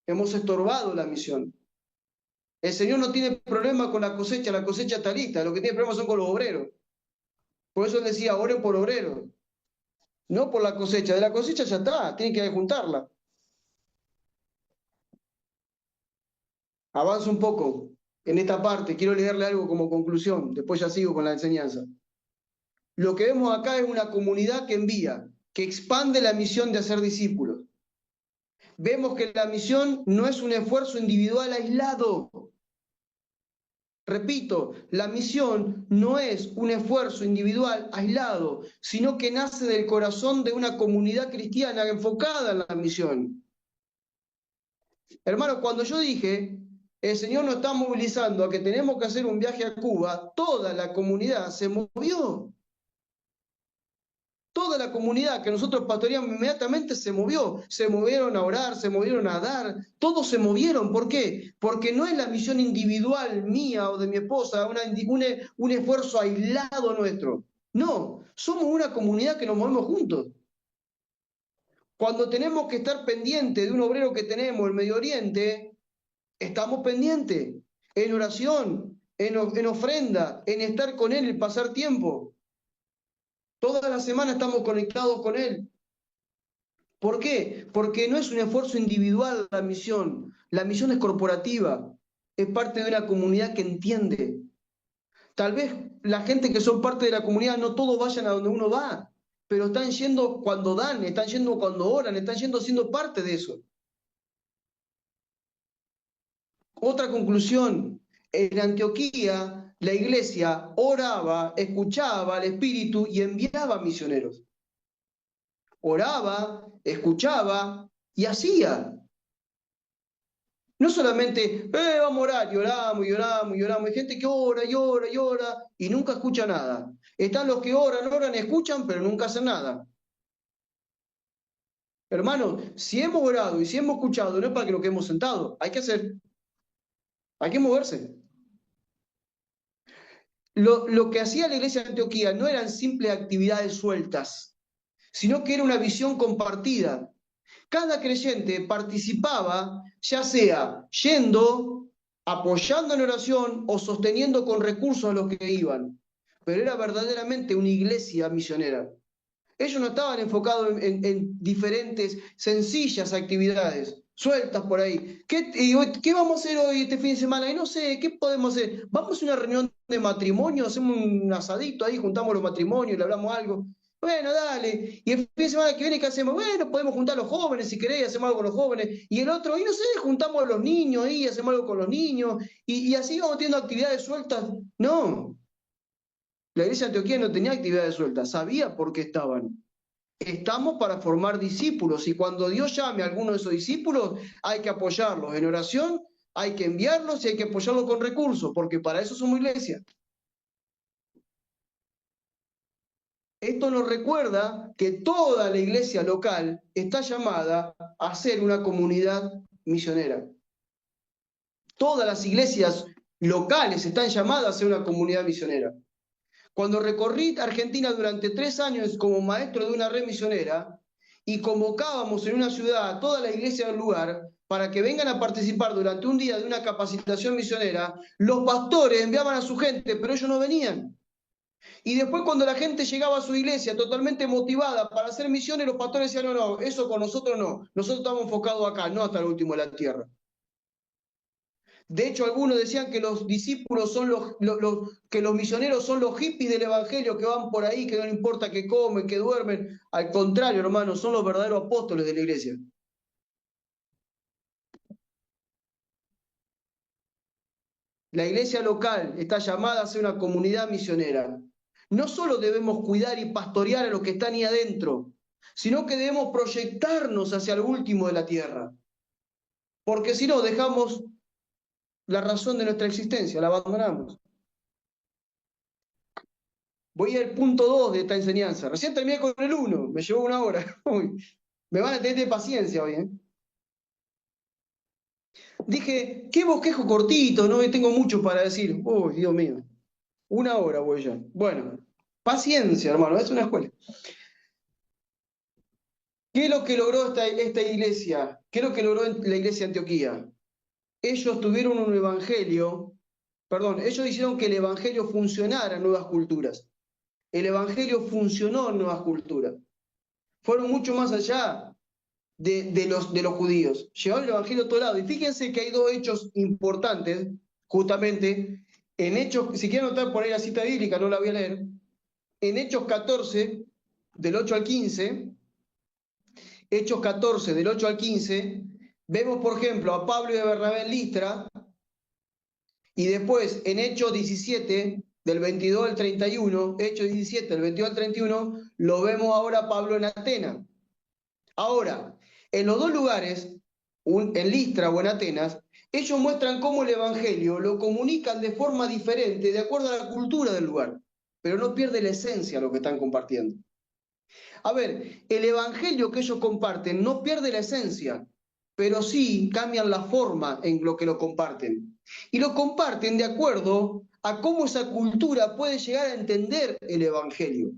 Hemos estorbado la misión. El Señor no tiene problema con la cosecha está lista, lo que tiene problema son con los obreros. Por eso Él decía: oren por obreros, no por la cosecha. De la cosecha ya está, tienen que juntarla. Avanzo un poco en esta parte, quiero leerle algo como conclusión, después ya sigo con la enseñanza. Lo que vemos acá es una comunidad que envía, que expande la misión de hacer discípulos. Vemos que la misión no es un esfuerzo individual aislado. Repito, la misión no es un esfuerzo individual aislado, sino que nace del corazón de una comunidad cristiana enfocada en la misión. Hermanos, cuando yo dije, el Señor nos está movilizando a que tenemos que hacer un viaje a Cuba, toda la comunidad se movió. Toda la comunidad que nosotros pastoreamos inmediatamente se movió. Se movieron a orar, se movieron a dar, todos se movieron. ¿Por qué? Porque no es la misión individual mía o de mi esposa, un esfuerzo aislado nuestro. No, somos una comunidad que nos movemos juntos. Cuando tenemos que estar pendientes de un obrero que tenemos en Medio Oriente, estamos pendientes, en oración, en ofrenda, en estar con él y pasar tiempo. Toda la semana estamos conectados con él. ¿Por qué? Porque no es un esfuerzo individual la misión es corporativa, es parte de una comunidad que entiende. Tal vez la gente que son parte de la comunidad no todos vayan a donde uno va, pero están yendo cuando dan, están yendo cuando oran, están yendo siendo parte de eso. Otra conclusión, en Antioquía la iglesia oraba, escuchaba al Espíritu y enviaba misioneros. Oraba, escuchaba y hacía. No solamente, vamos a orar, y oramos, y oramos, y oramos. Hay gente que ora, y ora, y ora, y nunca escucha nada. Están los que oran, oran, escuchan, pero nunca hacen nada. Hermano, si hemos orado y si hemos escuchado, no es para que nos quedemos sentados. Hay que hacer, hay que moverse. Lo que hacía la iglesia de Antioquía no eran simples actividades sueltas, sino que era una visión compartida. Cada creyente participaba, ya sea yendo, apoyando en oración o sosteniendo con recursos a los que iban. Pero era verdaderamente una iglesia misionera. Ellos no estaban enfocados en diferentes, sencillas actividades, sueltas por ahí. ¿Qué vamos a hacer hoy, este fin de semana? Y no sé, ¿qué podemos hacer? ¿Vamos a una reunión de matrimonio? ¿Hacemos un asadito ahí, juntamos los matrimonios, le hablamos algo? Bueno, dale. Y el fin de semana que viene, ¿qué hacemos? Bueno, podemos juntar a los jóvenes, si queréis, hacemos algo con los jóvenes. Y el otro, y no sé, juntamos a los niños ahí, hacemos algo con los niños. Y así vamos teniendo actividades sueltas. No, la iglesia de Antioquía no tenía actividades sueltas, sabía por qué estaban. Estamos para formar discípulos y cuando Dios llame a alguno de esos discípulos hay que apoyarlos en oración, hay que enviarlos y hay que apoyarlos con recursos, porque para eso somos iglesia. Esto nos recuerda que toda la iglesia local está llamada a ser una comunidad misionera. Todas las iglesias locales están llamadas a ser una comunidad misionera. Cuando recorrí Argentina durante 3 años como maestro de una red misionera y convocábamos en una ciudad a toda la iglesia del lugar para que vengan a participar durante un día de una capacitación misionera, los pastores enviaban a su gente, pero ellos no venían. Y después cuando la gente llegaba a su iglesia totalmente motivada para hacer misiones, los pastores decían, no, no, eso con nosotros no, nosotros estamos enfocados acá, no hasta el último de la tierra. De hecho, algunos decían que los discípulos son que los misioneros son los hippies del evangelio que van por ahí, que no importa que comen, que duermen. Al contrario, hermanos, son los verdaderos apóstoles de la iglesia. La iglesia local está llamada a ser una comunidad misionera. No solo debemos cuidar y pastorear a los que están ahí adentro, sino que debemos proyectarnos hacia el último de la tierra. Porque si no, dejamos la razón de nuestra existencia, la abandonamos. Voy al punto 2 de esta enseñanza. Recién terminé con el 1, me llevó 1 hora. Uy, me van a tener de paciencia hoy, ¿eh? Dije, qué bosquejo cortito, no tengo mucho para decir. Uy, Dios mío. 1 hora voy ya. Bueno, paciencia, hermano, es una escuela. ¿Qué es lo que logró esta iglesia? ¿Qué es lo que logró la iglesia de Antioquía? Ellos tuvieron un evangelio, perdón, ellos hicieron que el evangelio funcionara en nuevas culturas. El evangelio funcionó en nuevas culturas. Fueron mucho más allá de los judíos. Llevaron el evangelio a todo lado. Y fíjense que hay 2 hechos importantes, justamente, en Hechos, si quieren anotar por ahí la cita bíblica, no la voy a leer, en Hechos 14, del 8 al 15, Hechos 14, del 8 al 15, vemos, por ejemplo, a Pablo y a Bernabé en Listra, y después en Hechos 17, del 22 al 31, Hechos 17, del 22 al 31, lo vemos ahora a Pablo en Atenas. Ahora, en los 2 lugares, en Listra o en Atenas, ellos muestran cómo el evangelio lo comunican de forma diferente, de acuerdo a la cultura del lugar, pero no pierde la esencia lo que están compartiendo. A ver, el evangelio que ellos comparten no pierde la esencia, pero sí cambian la forma en lo que lo comparten. Y lo comparten de acuerdo a cómo esa cultura puede llegar a entender el Evangelio.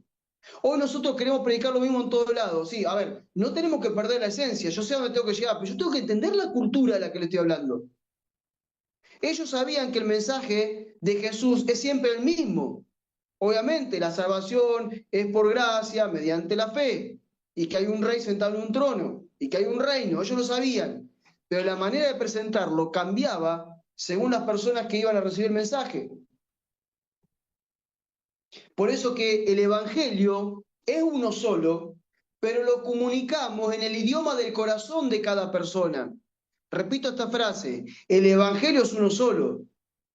Hoy nosotros queremos predicar lo mismo en todos lados. Sí, a ver, no tenemos que perder la esencia. Yo sé a dónde tengo que llegar, pero yo tengo que entender la cultura de la que le estoy hablando. Ellos sabían que el mensaje de Jesús es siempre el mismo. Obviamente, la salvación es por gracia, mediante la fe, y que hay un rey sentado en un trono, y que hay un reino. Ellos lo sabían, pero la manera de presentarlo cambiaba según las personas que iban a recibir el mensaje. Por eso que el Evangelio es uno solo, pero lo comunicamos en el idioma del corazón de cada persona. Repito esta frase, el Evangelio es uno solo,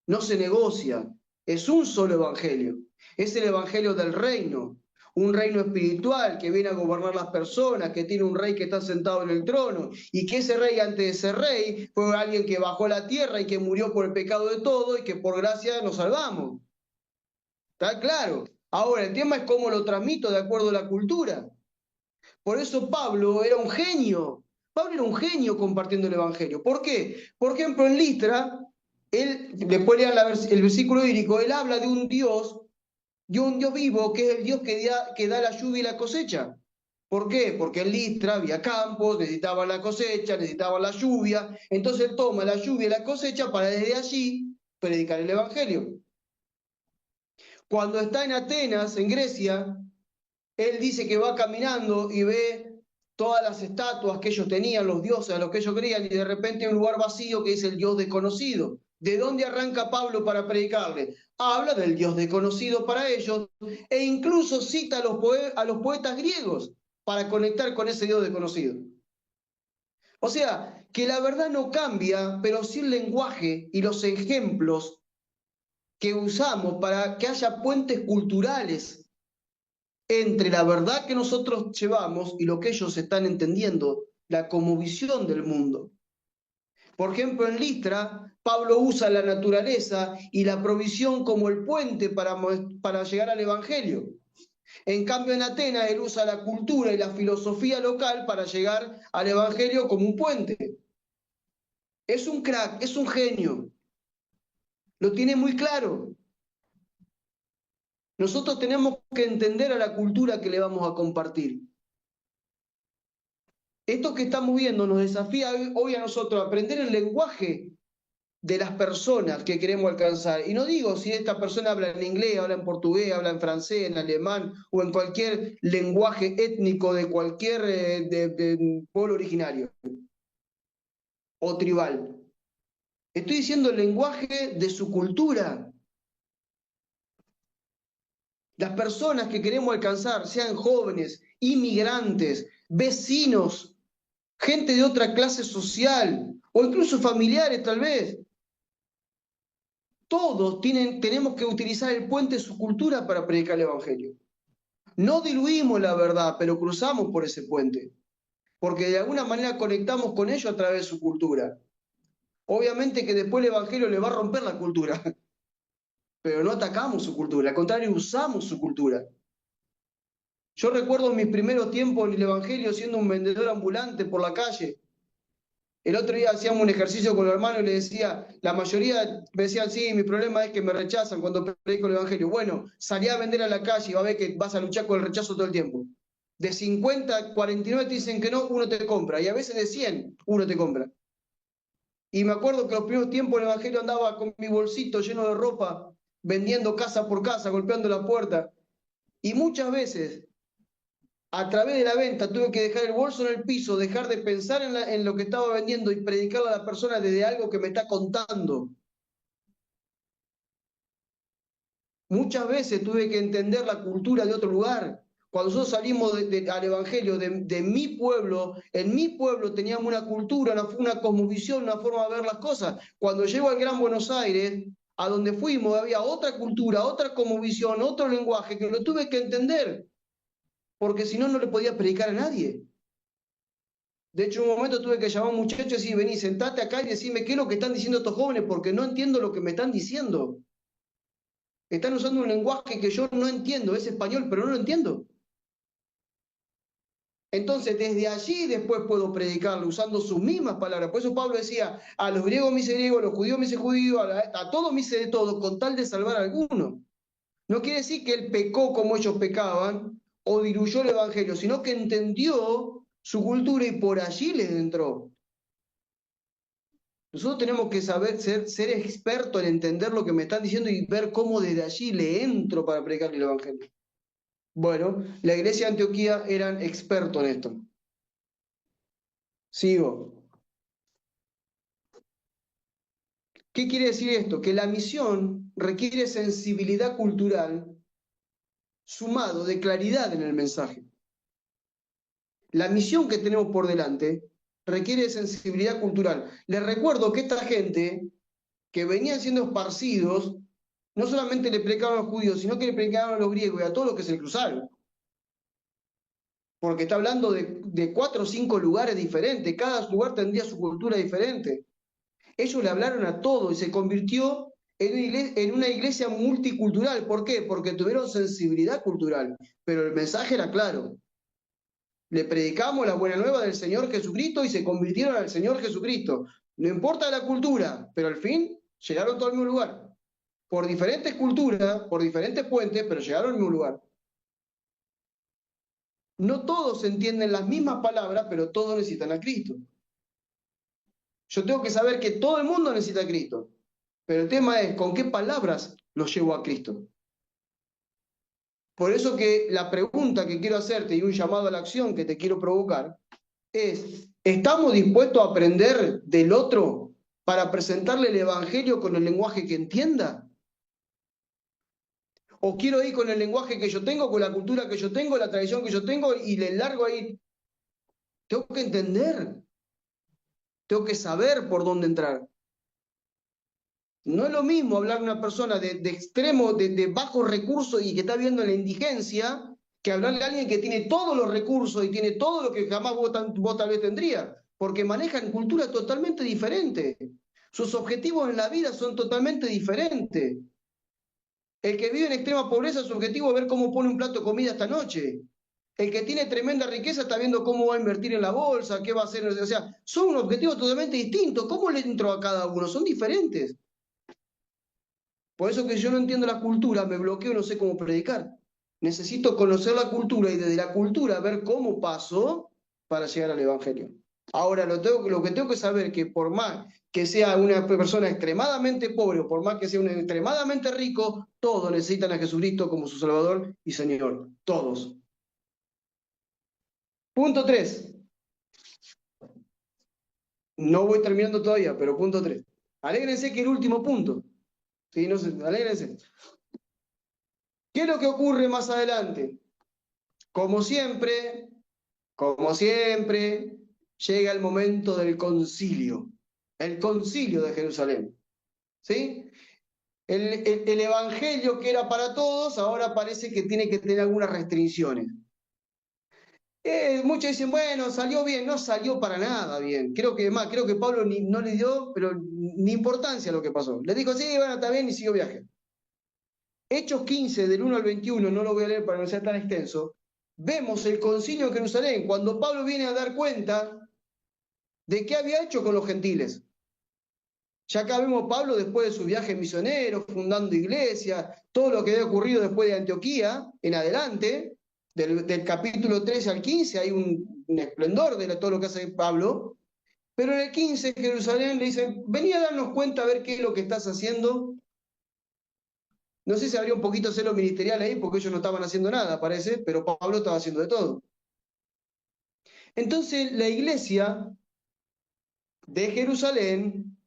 no se negocia, es un solo Evangelio. Es el Evangelio del reino, un reino espiritual que viene a gobernar las personas, que tiene un rey que está sentado en el trono, y que ese rey antes de ser rey fue alguien que bajó a la tierra y que murió por el pecado de todo y que por gracia nos salvamos. ¿Está claro? Ahora, el tema es cómo lo transmito de acuerdo a la cultura. Por eso Pablo era un genio. Pablo era un genio compartiendo el Evangelio. ¿Por qué? Por ejemplo, en Listra, después lean el versículo bíblico, él habla de un Dios vivo, que es el Dios que da la lluvia y la cosecha. ¿Por qué? Porque en Listra había campos, necesitaban la cosecha, necesitaban la lluvia. Entonces toma la lluvia y la cosecha para desde allí predicar el Evangelio. Cuando está en Atenas, en Grecia, él dice que va caminando y ve todas las estatuas que ellos tenían, los dioses a los que ellos creían, y de repente hay un lugar vacío que es el Dios desconocido. ¿De dónde arranca Pablo para predicarle? Habla del Dios desconocido para ellos e incluso cita a los poetas griegos para conectar con ese Dios desconocido. O sea, que la verdad no cambia, pero sí el lenguaje y los ejemplos que usamos para que haya puentes culturales entre la verdad que nosotros llevamos y lo que ellos están entendiendo, la cosmovisión del mundo. Por ejemplo, en Listra, Pablo usa la naturaleza y la provisión como el puente para llegar al Evangelio. En cambio, en Atenas, él usa la cultura y la filosofía local para llegar al Evangelio como un puente. Es un crack, es un genio. Lo tiene muy claro. Nosotros tenemos que entender a la cultura que le vamos a compartir. Esto que estamos viendo nos desafía hoy a nosotros a aprender el lenguaje de las personas que queremos alcanzar. Y no digo si esta persona habla en inglés, habla en portugués, habla en francés, en alemán o en cualquier lenguaje étnico de cualquier de pueblo originario o tribal. Estoy diciendo el lenguaje de su cultura. Las personas que queremos alcanzar, sean jóvenes, inmigrantes, vecinos, gente de otra clase social o incluso familiares tal vez. Todos tenemos que utilizar el puente de su cultura para predicar el Evangelio. No diluimos la verdad, pero cruzamos por ese puente, porque de alguna manera conectamos con ellos a través de su cultura. Obviamente que después el Evangelio le va a romper la cultura, pero no atacamos su cultura, al contrario, usamos su cultura. Yo recuerdo mis primeros tiempos en el Evangelio siendo un vendedor ambulante por la calle. El otro día hacíamos un ejercicio con los hermanos y le decía, la mayoría me decían, sí, mi problema es que me rechazan cuando predico el Evangelio. Bueno, salí a vender a la calle y va a ver que vas a luchar con el rechazo todo el tiempo. De 50, 49 te dicen que no, uno te compra. Y a veces de 100, uno te compra. Y me acuerdo que los primeros tiempos en el Evangelio andaba con mi bolsito lleno de ropa, vendiendo casa por casa, golpeando la puerta. Y muchas veces a través de la venta tuve que dejar el bolso en el piso, dejar de pensar en lo que estaba vendiendo y predicarle a la persona desde algo que me está contando. Muchas veces tuve que entender la cultura de otro lugar. Cuando nosotros salimos al Evangelio de mi pueblo, en mi pueblo teníamos una cultura, una cosmovisión, una forma de ver las cosas. Cuando llego al Gran Buenos Aires, a donde fuimos, había otra cultura, otra cosmovisión, otro lenguaje que lo tuve que entender, porque si no, no le podía predicar a nadie. De hecho, en un momento tuve que llamar a un muchacho y decir, vení, sentate acá y decime qué es lo que están diciendo estos jóvenes, porque no entiendo lo que me están diciendo. Están usando un lenguaje que yo no entiendo, es español, pero no lo entiendo. Entonces, desde allí después puedo predicarlo usando sus mismas palabras. Por eso Pablo decía, a los griegos me hice griego, a los judíos me hice judío, a todos me hice de todo, con tal de salvar a alguno. No quiere decir que él pecó como ellos pecaban o diluyó el evangelio, sino que entendió su cultura y por allí les entró. Nosotros tenemos que saber ser expertos en entender lo que me están diciendo y ver cómo desde allí le entro para predicar el evangelio. Bueno, la iglesia de Antioquía eran expertos en esto. Sigo. ¿Qué quiere decir esto? Que la misión requiere sensibilidad cultural sumado de claridad en el mensaje. La misión que tenemos por delante requiere sensibilidad cultural. Les recuerdo que esta gente que venían siendo esparcidos, no solamente le predicaban a los judíos, sino que le predicaban a los griegos y a todos los que se le cruzaron. Porque está hablando de 4 o 5 lugares diferentes, cada lugar tendría su cultura diferente. Ellos le hablaron a todos y se convirtió en una iglesia multicultural. ¿Por qué? Porque tuvieron sensibilidad cultural, pero el mensaje era claro. Le predicamos la buena nueva del Señor Jesucristo y se convirtieron al Señor Jesucristo. No importa la cultura, pero al fin llegaron todos al mismo lugar. Por diferentes culturas, por diferentes puentes, pero llegaron al mismo lugar. No todos entienden las mismas palabras, pero todos necesitan a Cristo. Yo tengo que saber que todo el mundo necesita a Cristo, pero el tema es con qué palabras los llevo a Cristo. Por eso que la pregunta que quiero hacerte y un llamado a la acción que te quiero provocar es, ¿estamos dispuestos a aprender del otro para presentarle el Evangelio con el lenguaje que entienda? ¿O quiero ir con el lenguaje que yo tengo, con la cultura que yo tengo, la tradición que yo tengo y le largo ahí? Tengo que entender, tengo que saber por dónde entrar. No es lo mismo hablar a una persona de extremo, de bajos recursos y que está viendo la indigencia, que hablarle a alguien que tiene todos los recursos y tiene todo lo que jamás vos tal vez tendrías, porque manejan culturas totalmente diferentes. Sus objetivos en la vida son totalmente diferentes. El que vive en extrema pobreza, su objetivo es ver cómo pone un plato de comida esta noche. El que tiene tremenda riqueza está viendo cómo va a invertir en la bolsa, qué va a hacer. O sea, son objetivos totalmente distintos. ¿Cómo le entro a cada uno? Son diferentes. Por eso que yo no entiendo la cultura, me bloqueo y no sé cómo predicar. Necesito conocer la cultura y desde la cultura ver cómo paso para llegar al Evangelio. Ahora, lo que tengo que saber es que por más que sea una persona extremadamente pobre o por más que sea un extremadamente rico, todos necesitan a Jesucristo como su Salvador y Señor. Todos. Punto 3. No voy terminando todavía, pero punto 3. Alégrense que el último punto. Sí, no sé, alégrense. ¿Qué es lo que ocurre más adelante? Como siempre, llega el momento del concilio, el concilio de Jerusalén. ¿Sí? El evangelio que era para todos ahora parece que tiene que tener algunas restricciones. Muchos dicen, bueno, salió bien, no salió para nada bien. Creo que Pablo no le dio, pero ni importancia a lo que pasó. Le dijo, sí, bueno, está bien, y siguió viaje. Hechos 15, del 1 al 21, no lo voy a leer para no ser tan extenso, vemos el concilio en Jerusalén, cuando Pablo viene a dar cuenta de qué había hecho con los gentiles. Ya acá vemos Pablo después de su viaje misionero, fundando iglesias, todo lo que había ocurrido después de Antioquía, en adelante, del capítulo 13 al 15, hay un esplendor de todo lo que hace Pablo, pero en el 15 Jerusalén le dicen, vení a darnos cuenta a ver qué es lo que estás haciendo. No sé si habría un poquito celo ministerial ahí, porque ellos no estaban haciendo nada, parece, pero Pablo estaba haciendo de todo. Entonces la iglesia de Jerusalén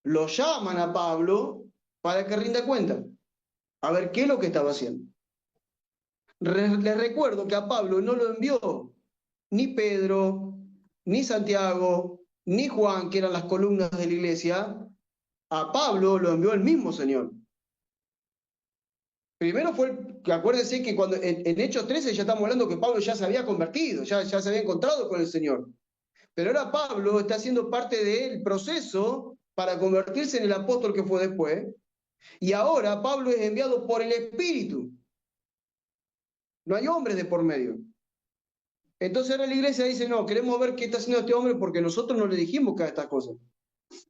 lo llaman a Pablo para que rinda cuenta, a ver qué es lo que estaba haciendo. Les recuerdo que a Pablo no lo envió ni Pedro, ni Santiago, ni Juan, que eran las columnas de la iglesia. A Pablo lo envió el mismo Señor. Primero acuérdense que cuando en Hechos 13 ya estamos hablando que Pablo ya se había convertido, ya se había encontrado con el Señor. Pero ahora Pablo está siendo parte del proceso para convertirse en el apóstol que fue después. Y ahora Pablo es enviado por el Espíritu. No hay hombres de por medio. Entonces ahora la iglesia dice, no, queremos ver qué está haciendo este hombre porque nosotros no le dijimos que haga estas cosas.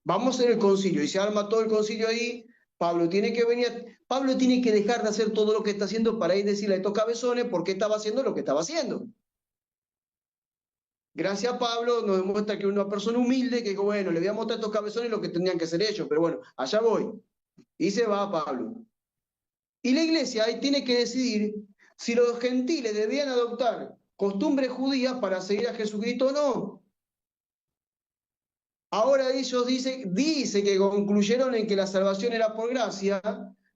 Vamos a hacer el concilio y se arma todo el concilio ahí. Pablo tiene que dejar de hacer todo lo que está haciendo para ir a decirle a estos cabezones por qué estaba haciendo lo que estaba haciendo. Gracias a Pablo nos demuestra que es una persona humilde, que bueno, le voy a mostrar a estos cabezones lo que tendrían que hacer ellos, pero bueno, allá voy. Y se va Pablo. Y la iglesia ahí tiene que decidir si los gentiles debían adoptar costumbres judías para seguir a Jesucristo o no. Ahora ellos dice que concluyeron en que la salvación era por gracia,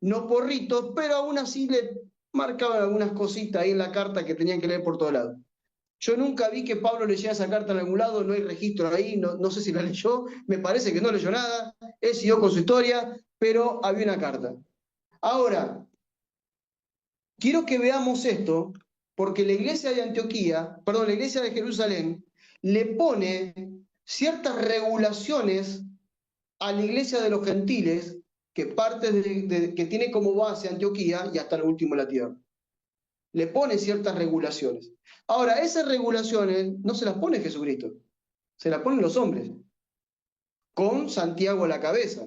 no por ritos, pero aún así le marcaban algunas cositas ahí en la carta que tenían que leer por todos lados. Yo nunca vi que Pablo leyera esa carta en algún lado, no hay registro ahí, no sé si la leyó, me parece que no leyó nada, él siguió con su historia, pero había una carta. Ahora, quiero que veamos esto, porque la iglesia de Antioquía, perdón, la iglesia de Jerusalén, le pone ciertas regulaciones a la iglesia de los gentiles, que que tiene como base Antioquía y hasta lo último la tierra. Le pone ciertas regulaciones. Ahora, esas regulaciones no se las pone Jesucristo, se las ponen los hombres, con Santiago a la cabeza.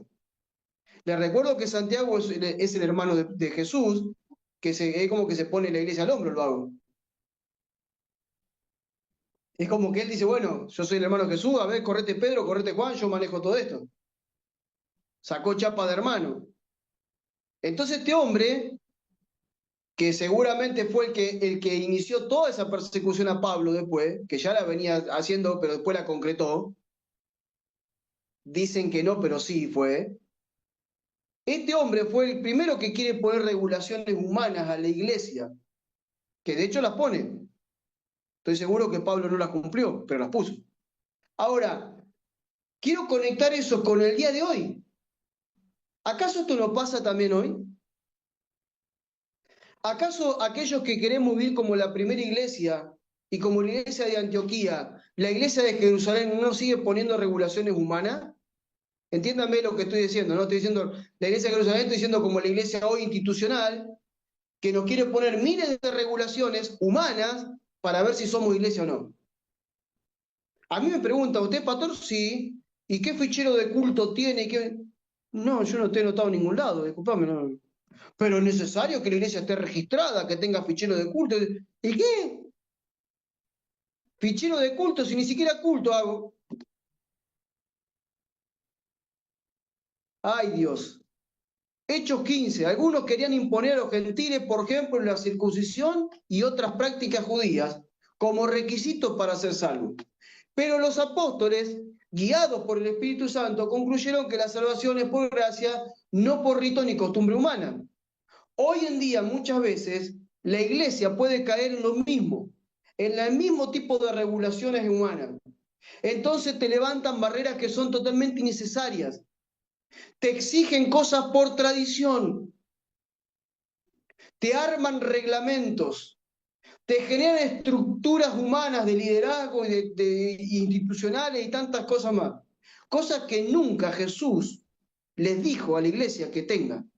Les recuerdo que Santiago es el hermano de Jesús, que es como que se pone la iglesia al hombro, el vago. Es como que él dice, bueno, yo soy el hermano de Jesús, a ver, correte Pedro, correte Juan, yo manejo todo esto. Sacó chapa de hermano. Entonces este hombre, que seguramente fue el que inició toda esa persecución a Pablo después, que ya la venía haciendo, pero después la concretó, dicen que no, pero sí fue. Este hombre fue el primero que quiere poner regulaciones humanas a la iglesia, que de hecho las pone. Estoy seguro que Pablo no las cumplió, pero las puso. Ahora, quiero conectar eso con el día de hoy. ¿Acaso esto no pasa también hoy? ¿Acaso aquellos que queremos vivir como la primera iglesia y como la iglesia de Antioquía, la iglesia de Jerusalén no sigue poniendo regulaciones humanas? Entiéndanme lo que estoy diciendo, no estoy diciendo la iglesia de Jerusalén, estoy diciendo como la iglesia hoy institucional, que nos quiere poner miles de regulaciones humanas para ver si somos iglesia o no. A mí me pregunta, ¿usted es pastor? Sí. ¿Y qué fichero de culto tiene? No, yo no te he notado en ningún lado, disculpame, no. Pero es necesario que la iglesia esté registrada, que tenga fichero de culto. ¿Y qué? Fichero de culto, si ni siquiera culto hago. Ay, Dios. Hechos 15. Algunos querían imponer a los gentiles, por ejemplo, la circuncisión y otras prácticas judías como requisito para ser salvos. Pero los apóstoles, guiados por el Espíritu Santo, concluyeron que la salvación es por gracia, no por rito ni costumbre humana. Hoy en día, muchas veces, la iglesia puede caer en lo mismo, en el mismo tipo de regulaciones humanas. Entonces te levantan barreras que son totalmente innecesarias. Te exigen cosas por tradición. Te arman reglamentos. Te generan estructuras humanas de liderazgo y de institucionales y tantas cosas más. Cosas que nunca Jesús les dijo a la iglesia que tengan.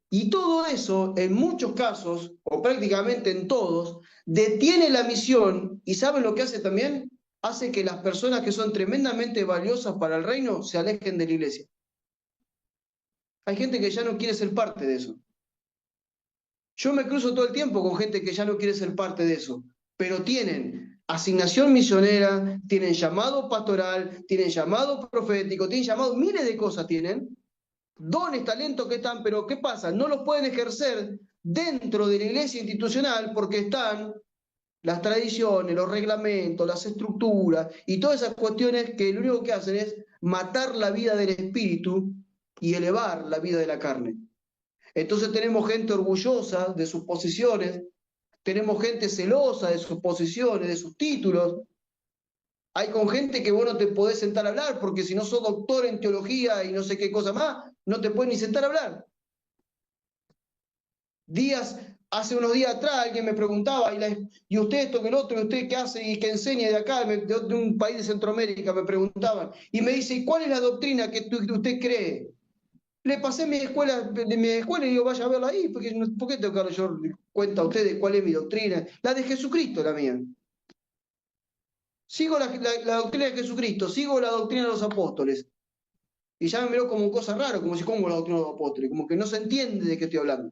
Y todo eso, en muchos casos, o prácticamente en todos, detiene la misión y ¿saben lo que hace también? Hace que las personas que son tremendamente valiosas para el reino se alejen de la iglesia. Hay gente que ya no quiere ser parte de eso. Yo me cruzo todo el tiempo con gente que ya no quiere ser parte de eso, pero tienen asignación misionera, tienen llamado pastoral, tienen llamado profético, tienen llamado, miles de cosas tienen, dones, talentos que están, pero ¿qué pasa? No los pueden ejercer dentro de la iglesia institucional porque están las tradiciones, los reglamentos, las estructuras y todas esas cuestiones que lo único que hacen es matar la vida del espíritu y elevar la vida de la carne. Entonces tenemos gente orgullosa de sus posiciones, tenemos gente celosa de sus posiciones, de sus títulos. Hay con gente que vos no te podés sentar a hablar, porque si no sos doctor en teología y no sé qué cosa más, no te puedes ni sentar a hablar. Hace unos días atrás alguien me preguntaba, ¿y usted esto que el otro, y usted qué hace y qué enseña de acá, de un país de Centroamérica? Me preguntaban. Y me dice, ¿y cuál es la doctrina que usted cree? Le pasé mi escuela y digo, vaya a verla ahí, porque ¿por qué tengo que hablar yo? cuenta a ustedes cuál es mi doctrina. La de Jesucristo, la mía. Sigo la doctrina de Jesucristo, sigo la doctrina de los apóstoles. Y ya me miró como cosa rara, como si como la doctrina de los apóstoles, como que no se entiende de qué estoy hablando.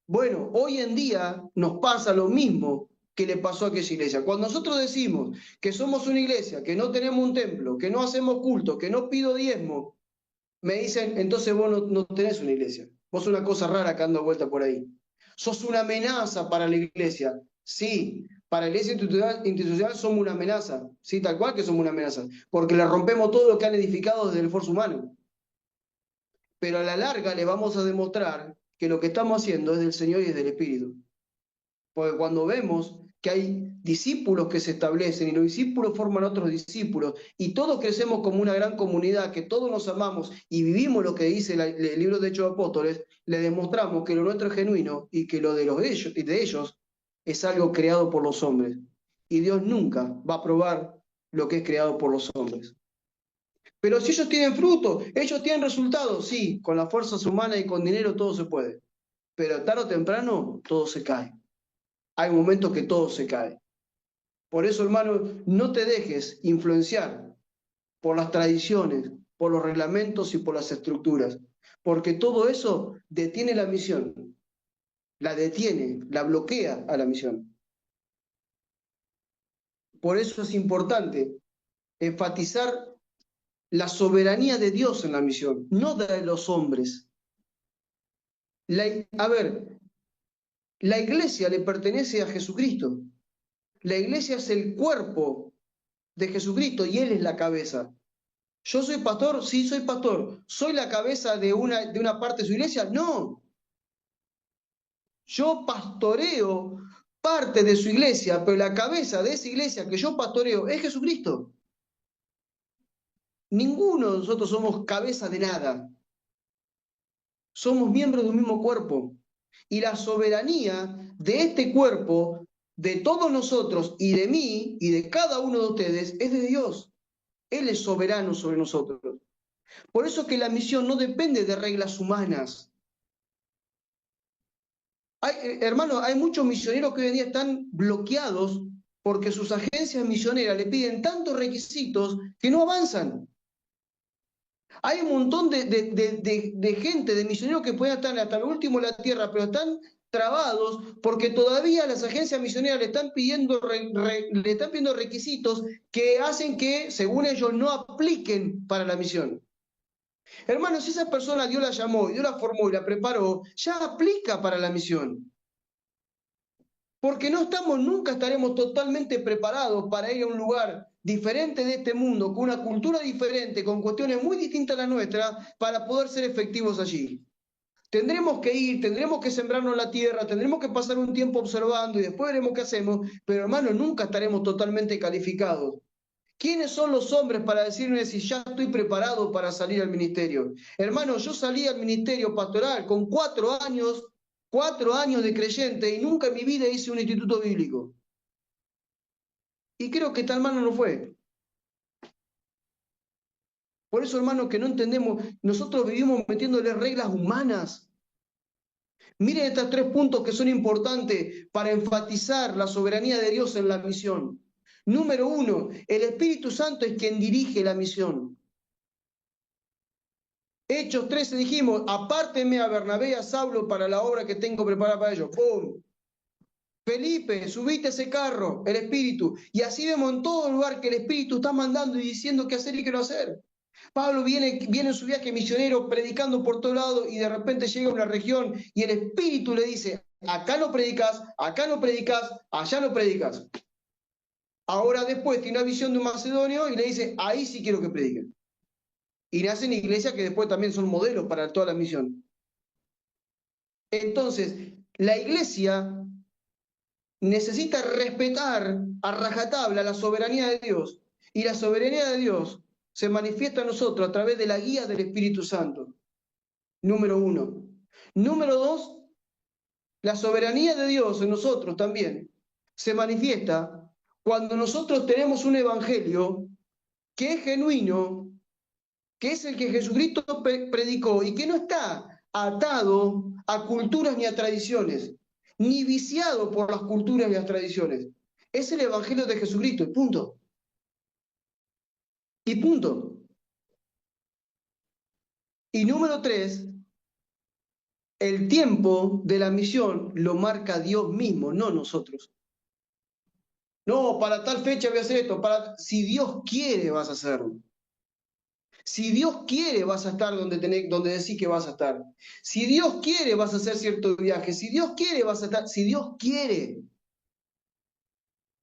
Bueno, hoy en día nos pasa lo mismo que le pasó a aquella iglesia. Cuando nosotros decimos que somos una iglesia, que no tenemos un templo, que no hacemos culto, que no pido diezmo, me dicen, entonces vos no tenés una iglesia. Vos sos una cosa rara que anda vuelta por ahí. Sos una amenaza para la iglesia. Sí, para la iglesia institucional somos una amenaza. Sí, tal cual que somos una amenaza. Porque le rompemos todo lo que han edificado desde el esfuerzo humano. Pero a la larga le vamos a demostrar que lo que estamos haciendo es del Señor y es del Espíritu. Porque cuando vemos que hay discípulos que se establecen y los discípulos forman otros discípulos y todos crecemos como una gran comunidad, que todos nos amamos y vivimos lo que dice el libro de Hechos de Apóstoles, le demostramos que lo nuestro es genuino y que lo de ellos es algo creado por los hombres. Y Dios nunca va a probar lo que es creado por los hombres. Pero si ellos tienen fruto, ellos tienen resultados, sí, con las fuerzas humanas y con dinero todo se puede. Pero tarde o temprano todo se cae. Hay momentos que todo se cae. Por eso, hermano, no te dejes influenciar por las tradiciones, por los reglamentos y por las estructuras, porque todo eso detiene la misión, la detiene, la bloquea a la misión. Por eso es importante enfatizar la soberanía de Dios en la misión, no de los hombres. A ver, la iglesia le pertenece a Jesucristo. La iglesia es el cuerpo de Jesucristo y Él es la cabeza. ¿Yo soy pastor? Sí, soy pastor. ¿Soy la cabeza de una parte de su iglesia? No. Yo pastoreo parte de su iglesia, pero la cabeza de esa iglesia que yo pastoreo es Jesucristo. Ninguno de nosotros somos cabeza de nada. Somos miembros de un mismo cuerpo. Y la soberanía de este cuerpo, de todos nosotros y de mí y de cada uno de ustedes, es de Dios. Él es soberano sobre nosotros. Por eso que la misión no depende de reglas humanas. Hermano, hay muchos misioneros que hoy en día están bloqueados porque sus agencias misioneras le piden tantos requisitos que no avanzan. Hay un montón de gente, de misioneros que pueden estar hasta lo último de la tierra, pero están trabados porque todavía las agencias misioneras le están pidiendo requisitos que hacen que, según ellos, no apliquen para la misión. Hermano, si esa persona Dios la llamó, Dios la formó y la preparó, ya aplica para la misión. Porque nunca estaremos totalmente preparados para ir a un lugar diferente de este mundo, con una cultura diferente, con cuestiones muy distintas a las nuestras, para poder ser efectivos allí. Tendremos que ir, tendremos que sembrarnos la tierra, tendremos que pasar un tiempo observando y después veremos qué hacemos, pero hermano, nunca estaremos totalmente calificados. ¿Quiénes son los hombres para decirme si ya estoy preparado para salir al ministerio? Hermano, yo salí al ministerio pastoral con 4 años de creyente y nunca en mi vida hice un instituto bíblico. Y creo que tal hermano no fue. Por eso, hermano, que no entendemos, nosotros vivimos metiéndole reglas humanas. Miren estos 3 puntos que son importantes para enfatizar la soberanía de Dios en la misión. Número 1, el Espíritu Santo es quien dirige la misión. Hechos 13 dijimos, apárteme a Bernabé y a Saulo para la obra que tengo preparada para ellos. ¡Pum! Felipe, subite a ese carro, el Espíritu. Y así vemos en todo lugar que el Espíritu está mandando y diciendo qué hacer y qué no hacer. Pablo viene en su viaje misionero predicando por todo lado y de repente llega a una región y el Espíritu le dice, acá no predicas, allá no predicas. Ahora después tiene una visión de un macedonio y le dice, ahí sí quiero que prediquen. Y nacen iglesias que después también son modelos para toda la misión. Entonces, la iglesia necesita respetar a rajatabla la soberanía de Dios. Y la soberanía de Dios se manifiesta a nosotros a través de la guía del Espíritu Santo. Número 1. Número 2, la soberanía de Dios en nosotros también se manifiesta cuando nosotros tenemos un evangelio que es genuino, que es el que Jesucristo predicó y que no está atado a culturas ni a tradiciones, ni viciado por las culturas ni las tradiciones. Es el Evangelio de Jesucristo, y punto. Y punto. Y número 3, el tiempo de la misión lo marca Dios mismo, no nosotros. No, para tal fecha voy a hacer esto. Si Dios quiere, vas a hacerlo. Si Dios quiere, vas a estar donde decís que vas a estar. Si Dios quiere, vas a hacer cierto viaje. Si Dios quiere, vas a estar. Si Dios quiere.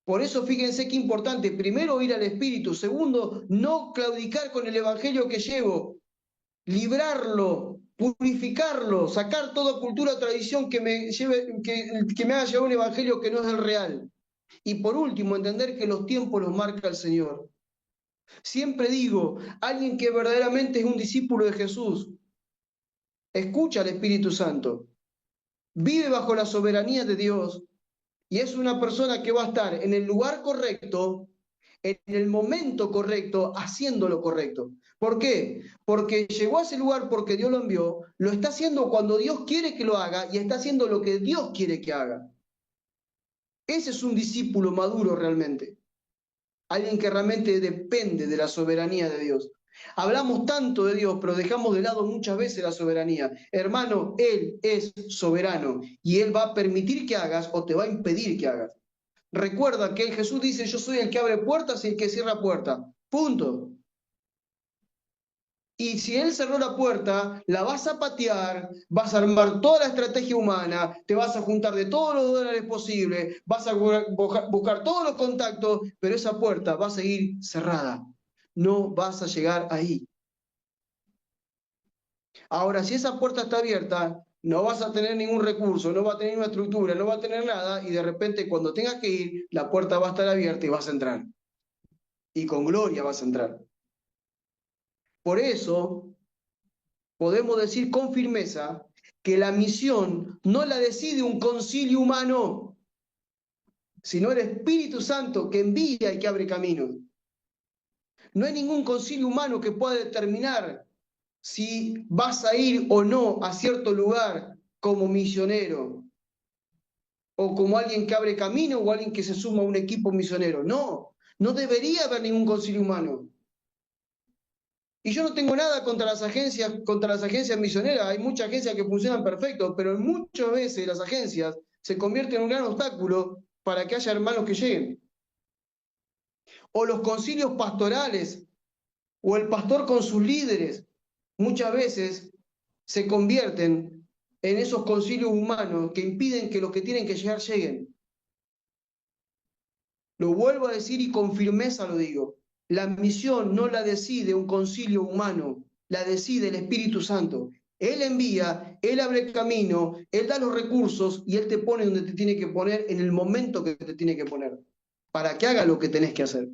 Por eso fíjense qué importante. Primero, ir al Espíritu. Segundo, no claudicar con el Evangelio que llevo. Librarlo, purificarlo, sacar toda cultura o tradición que me haga llevar un Evangelio que no es el real. Y por último, entender que los tiempos los marca el Señor. Siempre digo, alguien que verdaderamente es un discípulo de Jesús, escucha al Espíritu Santo, vive bajo la soberanía de Dios y es una persona que va a estar en el lugar correcto, en el momento correcto, haciendo lo correcto. ¿Por qué? Porque llegó a ese lugar porque Dios lo envió, lo está haciendo cuando Dios quiere que lo haga y está haciendo lo que Dios quiere que haga. Ese es un discípulo maduro realmente. Alguien que realmente depende de la soberanía de Dios. Hablamos tanto de Dios, pero dejamos de lado muchas veces la soberanía. Hermano, Él es soberano y Él va a permitir que hagas o te va a impedir que hagas. Recuerda que Jesús dice, yo soy el que abre puertas y el que cierra puertas. Punto. Y si Él cerró la puerta, la vas a patear, vas a armar toda la estrategia humana, te vas a juntar de todos los dólares posibles, vas a buscar todos los contactos, pero esa puerta va a seguir cerrada. No vas a llegar ahí. Ahora, si esa puerta está abierta, no vas a tener ningún recurso, no va a tener una estructura, no va a tener nada, y de repente cuando tengas que ir, la puerta va a estar abierta y vas a entrar. Y con gloria vas a entrar. Por eso podemos decir con firmeza que la misión no la decide un concilio humano, sino el Espíritu Santo que envía y que abre caminos. No hay ningún concilio humano que pueda determinar si vas a ir o no a cierto lugar como misionero, o como alguien que abre camino, o alguien que se suma a un equipo misionero. No, no debería haber ningún concilio humano. Y yo no tengo nada contra las agencias misioneras. Hay muchas agencias que funcionan perfecto, pero muchas veces las agencias se convierten en un gran obstáculo para que haya hermanos que lleguen. O los concilios pastorales, o el pastor con sus líderes, muchas veces se convierten en esos concilios humanos que impiden que los que tienen que llegar lleguen. Lo vuelvo a decir y con firmeza lo digo. La misión no la decide un concilio humano, la decide el Espíritu Santo. Él envía, Él abre camino, Él da los recursos y Él te pone donde te tiene que poner en el momento que te tiene que poner, para que haga lo que tenés que hacer.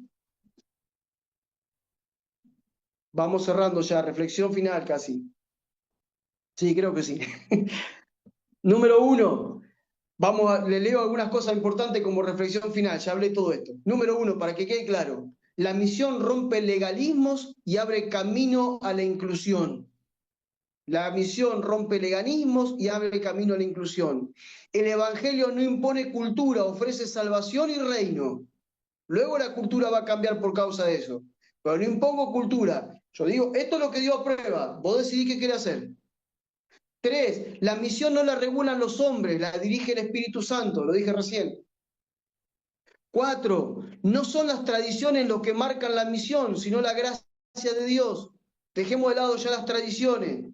Vamos cerrando ya, reflexión final casi. Sí, creo que sí. Número 1, le leo algunas cosas importantes como reflexión final, ya hablé todo esto. Número 1, para que quede claro, la misión rompe legalismos y abre camino a la inclusión. La misión rompe legalismos y abre camino a la inclusión. El Evangelio no impone cultura, ofrece salvación y reino. Luego la cultura va a cambiar por causa de eso. Pero no impongo cultura. Yo digo, esto es lo que Dios aprueba. Vos decidís qué querés hacer. 3, la misión no la regulan los hombres, la dirige el Espíritu Santo, lo dije recién. 4, no son las tradiciones lo que marcan la misión, sino la gracia de Dios. Dejemos de lado ya las tradiciones.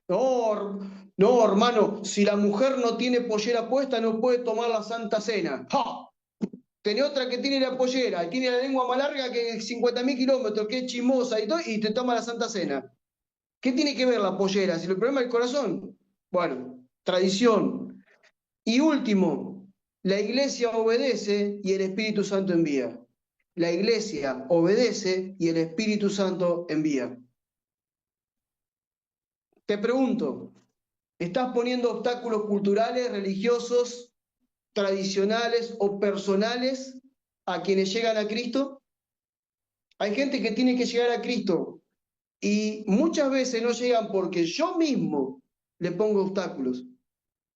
No, no, hermano, si la mujer no tiene pollera puesta, no puede tomar la Santa Cena. ¡Ja! Tiene otra que tiene la pollera y tiene la lengua más larga que 50.000 kilómetros, que es chismosa y todo, y te toma la Santa Cena. ¿Qué tiene que ver la pollera? Si el problema es el corazón. Bueno, tradición. Y último, la iglesia obedece y el Espíritu Santo envía. La iglesia obedece y el Espíritu Santo envía. Te pregunto, ¿estás poniendo obstáculos culturales, religiosos, tradicionales o personales a quienes llegan a Cristo? Hay gente que tiene que llegar a Cristo y muchas veces no llegan porque yo mismo le pongo obstáculos,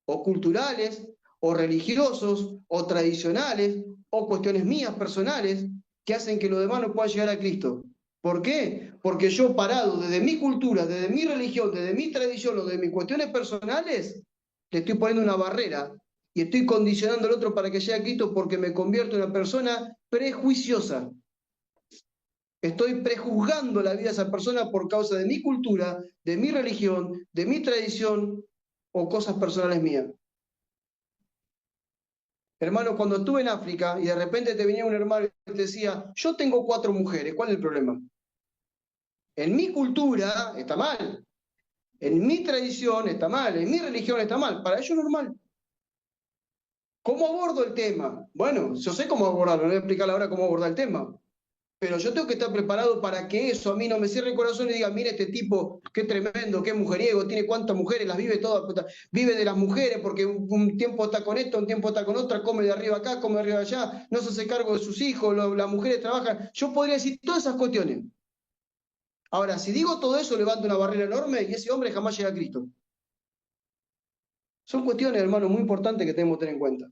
o culturales, o religiosos, o tradicionales, o cuestiones mías personales, que hacen que los demás no puedan llegar a Cristo. ¿Por qué? Porque yo parado desde mi cultura, desde mi religión, desde mi tradición o de mis cuestiones personales, le estoy poniendo una barrera y estoy condicionando al otro para que llegue a Cristo porque me convierto en una persona prejuiciosa. Estoy prejuzgando la vida de esa persona por causa de mi cultura, de mi religión, de mi tradición o cosas personales mías. Hermano, cuando estuve en África y de repente te venía un hermano y te decía, yo tengo 4 mujeres, ¿cuál es el problema? En mi cultura está mal, en mi tradición está mal, en mi religión está mal, para ellos es normal. ¿Cómo abordo el tema? Bueno, yo sé cómo abordarlo, no voy a explicar ahora cómo abordar el tema. Pero yo tengo que estar preparado para que eso a mí no me cierre el corazón y diga, mire este tipo, qué tremendo, qué mujeriego, tiene cuántas mujeres, las vive todas, vive de las mujeres porque un tiempo está con esto, un tiempo está con otra, come de arriba acá, come de arriba allá, no se hace cargo de sus hijos, las mujeres trabajan. Yo podría decir todas esas cuestiones. Ahora, si digo todo eso, levanto una barrera enorme y ese hombre jamás llega a Cristo. Son cuestiones, hermano, muy importantes que tenemos que tener en cuenta.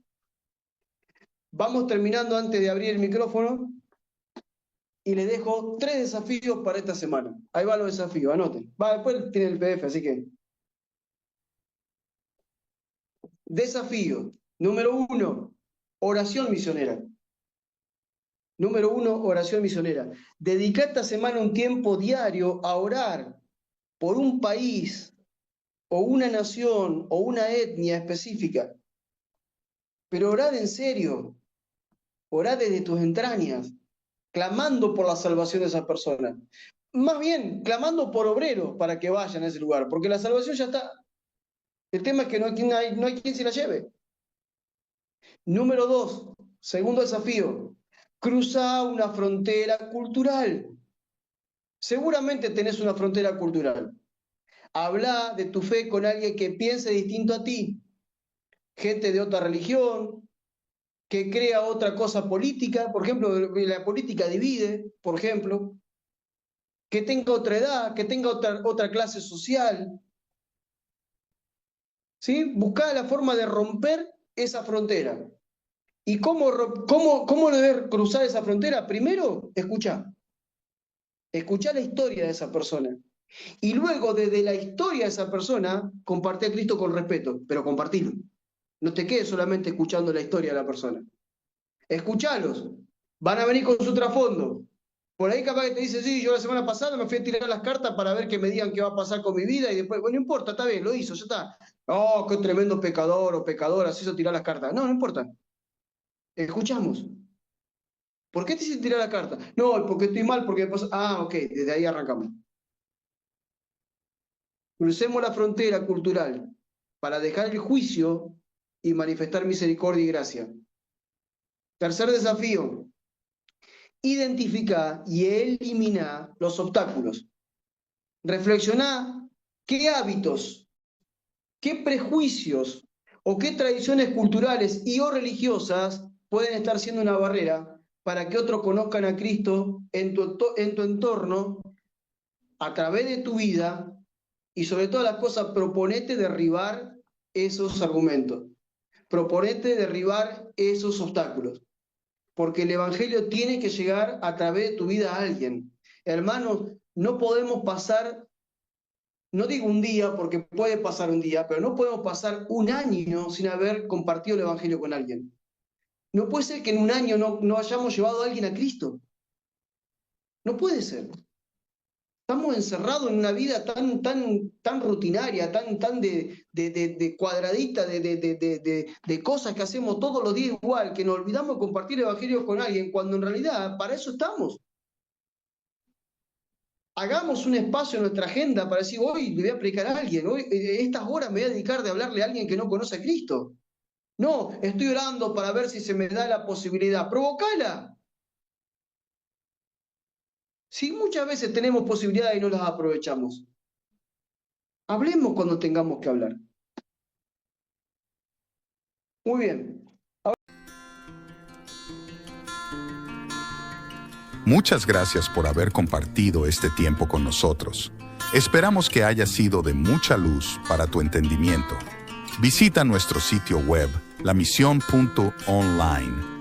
Vamos terminando antes de abrir el micrófono. Y les dejo 3 desafíos para esta semana. Ahí van los desafíos, anoten. Después tiene el PDF, así que. Desafío. Número 1, oración misionera. Número 1, oración misionera. Dedica esta semana un tiempo diario a orar por un país o una nación o una etnia específica. Pero orad en serio. Orad desde tus entrañas, clamando por la salvación de esas personas. Más bien, clamando por obreros para que vayan a ese lugar, porque la salvación ya está. El tema es que no hay quien se la lleve. Número 2, segundo desafío, cruza una frontera cultural. Seguramente tenés una frontera cultural. Habla de tu fe con alguien que piense distinto a ti, gente de otra religión, que crea otra cosa política, por ejemplo, la política divide, por ejemplo, que tenga otra edad, que tenga otra clase social. ¿Sí? Buscá la forma de romper esa frontera. ¿Y cómo debes cruzar esa frontera? Primero, escuchá la historia de esa persona. Y luego, desde la historia de esa persona, compartí a Cristo con respeto, pero compartilo. No te quedes solamente escuchando la historia de la persona. Escuchalos. Van a venir con su trasfondo. Por ahí capaz que te dice, sí, yo la semana pasada me fui a tirar las cartas para ver que me digan qué va a pasar con mi vida y después, bueno, no importa, está bien, lo hizo, ya está. Oh, qué tremendo pecador o pecadora, se hizo tirar las cartas. No, no importa. Escuchamos. ¿Por qué te hiciste tirar la carta? No, porque estoy mal, porque después... Ah, ok, desde ahí arrancamos. Crucemos la frontera cultural para dejar el juicio y manifestar misericordia y gracia. Tercer desafío, identifica y elimina los obstáculos. Reflexiona qué hábitos, qué prejuicios o qué tradiciones culturales y o religiosas pueden estar siendo una barrera para que otros conozcan a Cristo en tu entorno, a través de tu vida, y sobre todas las cosas, proponete derribar esos argumentos. Proponete derribar esos obstáculos. Porque el Evangelio tiene que llegar a través de tu vida a alguien. Hermanos, no podemos pasar, no digo un día, porque puede pasar un día, pero no podemos pasar un año sin haber compartido el Evangelio con alguien. No puede ser que en un año no hayamos llevado a alguien a Cristo. No puede ser. Estamos encerrados en una vida tan rutinaria, tan de cuadradita, de cosas que hacemos todos los días igual, que nos olvidamos de compartir el Evangelio con alguien, cuando en realidad para eso estamos. Hagamos un espacio en nuestra agenda para decir, hoy le voy a predicar a alguien, hoy estas horas me voy a dedicar de hablarle a alguien que no conoce a Cristo. No, estoy orando para ver si se me da la posibilidad. Provocala. Si muchas veces tenemos posibilidades y no las aprovechamos, hablemos cuando tengamos que hablar. Muy bien. Muchas gracias por haber compartido este tiempo con nosotros. Esperamos que haya sido de mucha luz para tu entendimiento. Visita nuestro sitio web, lamision.online,